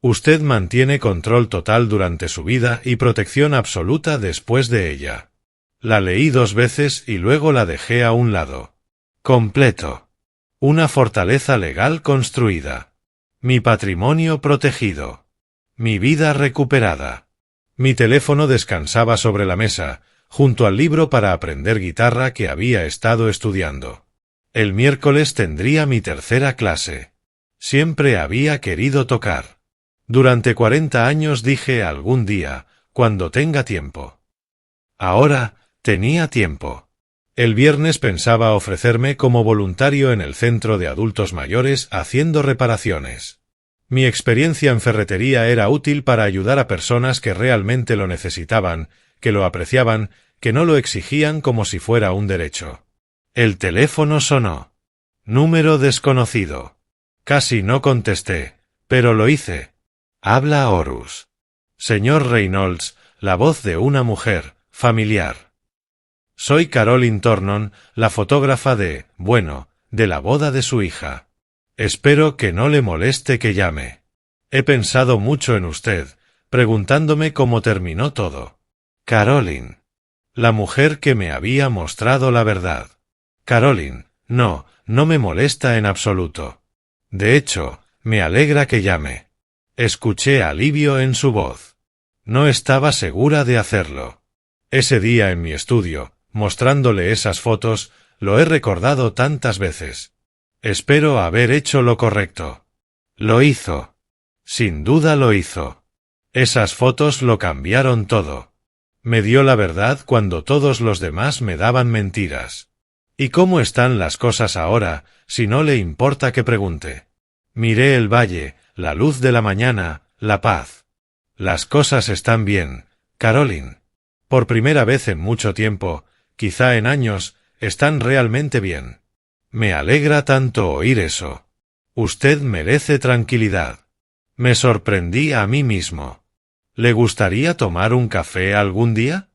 Usted mantiene control total durante su vida y protección absoluta después de ella. La leí 2 veces y luego la dejé a un lado. Completo. Una fortaleza legal construida. Mi patrimonio protegido. Mi vida recuperada. Mi teléfono descansaba sobre la mesa, junto al libro para aprender guitarra que había estado estudiando. El miércoles tendría mi 3ª clase. Siempre había querido tocar. Durante 40 años dije algún día, cuando tenga tiempo. Ahora, tenía tiempo. El viernes pensaba ofrecerme como voluntario en el centro de adultos mayores haciendo reparaciones. Mi experiencia en ferretería era útil para ayudar a personas que realmente lo necesitaban, que lo apreciaban, que no lo exigían como si fuera un derecho. El teléfono sonó. Número desconocido. Casi no contesté, pero lo hice. Habla Horus. Señor Reynolds, la voz de una mujer, familiar. Soy Caroline Tornon, la fotógrafa de la boda de su hija. Espero que no le moleste que llame. He pensado mucho en usted, preguntándome cómo terminó todo. Caroline. La mujer que me había mostrado la verdad. Caroline, no me molesta en absoluto. De hecho, me alegra que llame. Escuché alivio en su voz. No estaba segura de hacerlo. Ese día en mi estudio, mostrándole esas fotos, lo he recordado tantas veces. Espero haber hecho lo correcto. Lo hizo. Sin duda lo hizo. Esas fotos lo cambiaron todo. Me dio la verdad cuando todos los demás me daban mentiras. ¿Y cómo están las cosas ahora, si no le importa que pregunte? Miré el valle, la luz de la mañana, la paz. Las cosas están bien, Caroline. Por primera vez en mucho tiempo, quizá en años, están realmente bien. Me alegra tanto oír eso. Usted merece tranquilidad. Me sorprendí a mí mismo. ¿Le gustaría tomar un café algún día?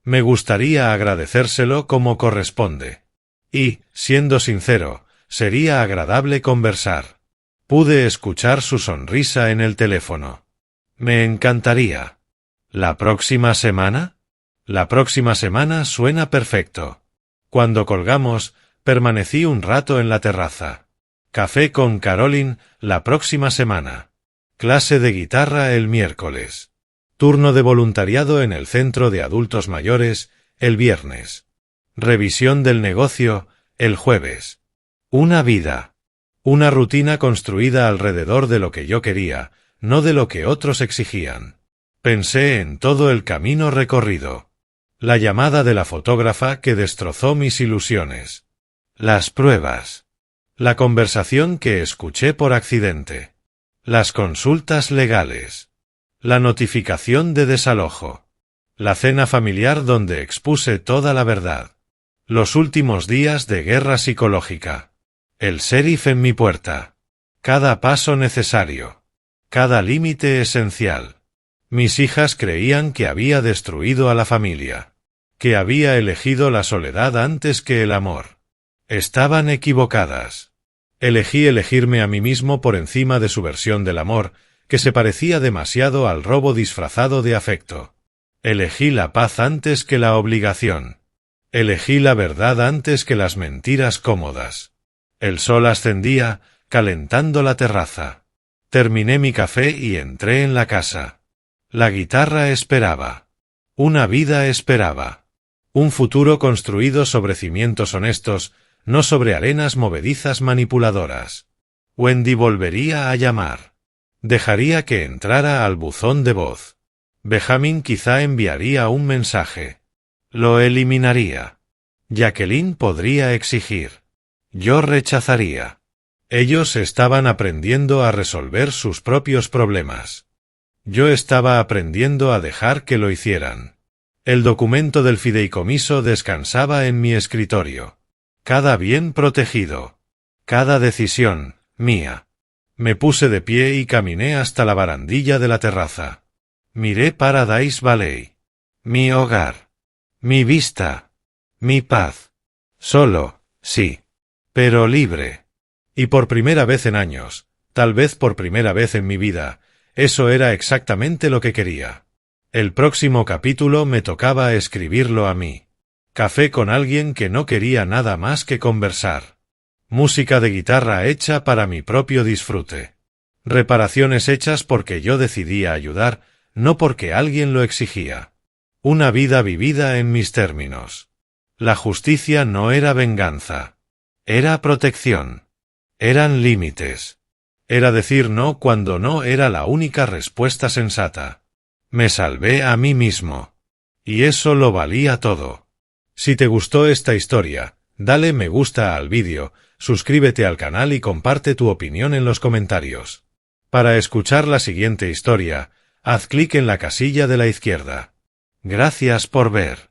Me gustaría agradecérselo como corresponde. Y, siendo sincero, sería agradable conversar. Pude escuchar su sonrisa en el teléfono. Me encantaría. ¿La próxima semana? La próxima semana suena perfecto. Cuando colgamos, permanecí un rato en la terraza. Café con Caroline la próxima semana. Clase de guitarra el miércoles. Turno de voluntariado en el centro de adultos mayores el viernes. Revisión del negocio el jueves. Una vida. Una rutina construida alrededor de lo que yo quería, no de lo que otros exigían. Pensé en todo el camino recorrido. La llamada de la fotógrafa que destrozó mis ilusiones. Las pruebas. La conversación que escuché por accidente. Las consultas legales. La notificación de desalojo. La cena familiar donde expuse toda la verdad. Los últimos días de guerra psicológica. El sheriff en mi puerta. Cada paso necesario. Cada límite esencial. Mis hijas creían que había destruido a la familia. Que había elegido la soledad antes que el amor. Estaban equivocadas. Elegí elegirme a mí mismo por encima de su versión del amor, que se parecía demasiado al robo disfrazado de afecto. Elegí la paz antes que la obligación. Elegí la verdad antes que las mentiras cómodas. El sol ascendía, calentando la terraza. Terminé mi café y entré en la casa. La guitarra esperaba. Una vida esperaba. Un futuro construido sobre cimientos honestos, no sobre arenas movedizas manipuladoras. Wendy volvería a llamar. Dejaría que entrara al buzón de voz. Benjamin quizá enviaría un mensaje. Lo eliminaría. Jacqueline podría exigir. Yo rechazaría. Ellos estaban aprendiendo a resolver sus propios problemas. Yo estaba aprendiendo a dejar que lo hicieran. El documento del fideicomiso descansaba en mi escritorio. Cada bien protegido. Cada decisión, mía. Me puse de pie y caminé hasta la barandilla de la terraza. Miré Paradise Valley. Mi hogar. Mi vista. Mi paz. Solo, sí. Pero libre. Y por primera vez en años, tal vez por primera vez en mi vida, eso era exactamente lo que quería. El próximo capítulo me tocaba escribirlo a mí. Café con alguien que no quería nada más que conversar. Música de guitarra hecha para mi propio disfrute. Reparaciones hechas porque yo decidía ayudar, no porque alguien lo exigía. Una vida vivida en mis términos. La justicia no era venganza. Era protección. Eran límites. Era decir no cuando no era la única respuesta sensata. Me salvé a mí mismo. Y eso lo valía todo. Si te gustó esta historia, dale me gusta al vídeo, suscríbete al canal y comparte tu opinión en los comentarios. Para escuchar la siguiente historia, haz clic en la casilla de la izquierda. Gracias por ver.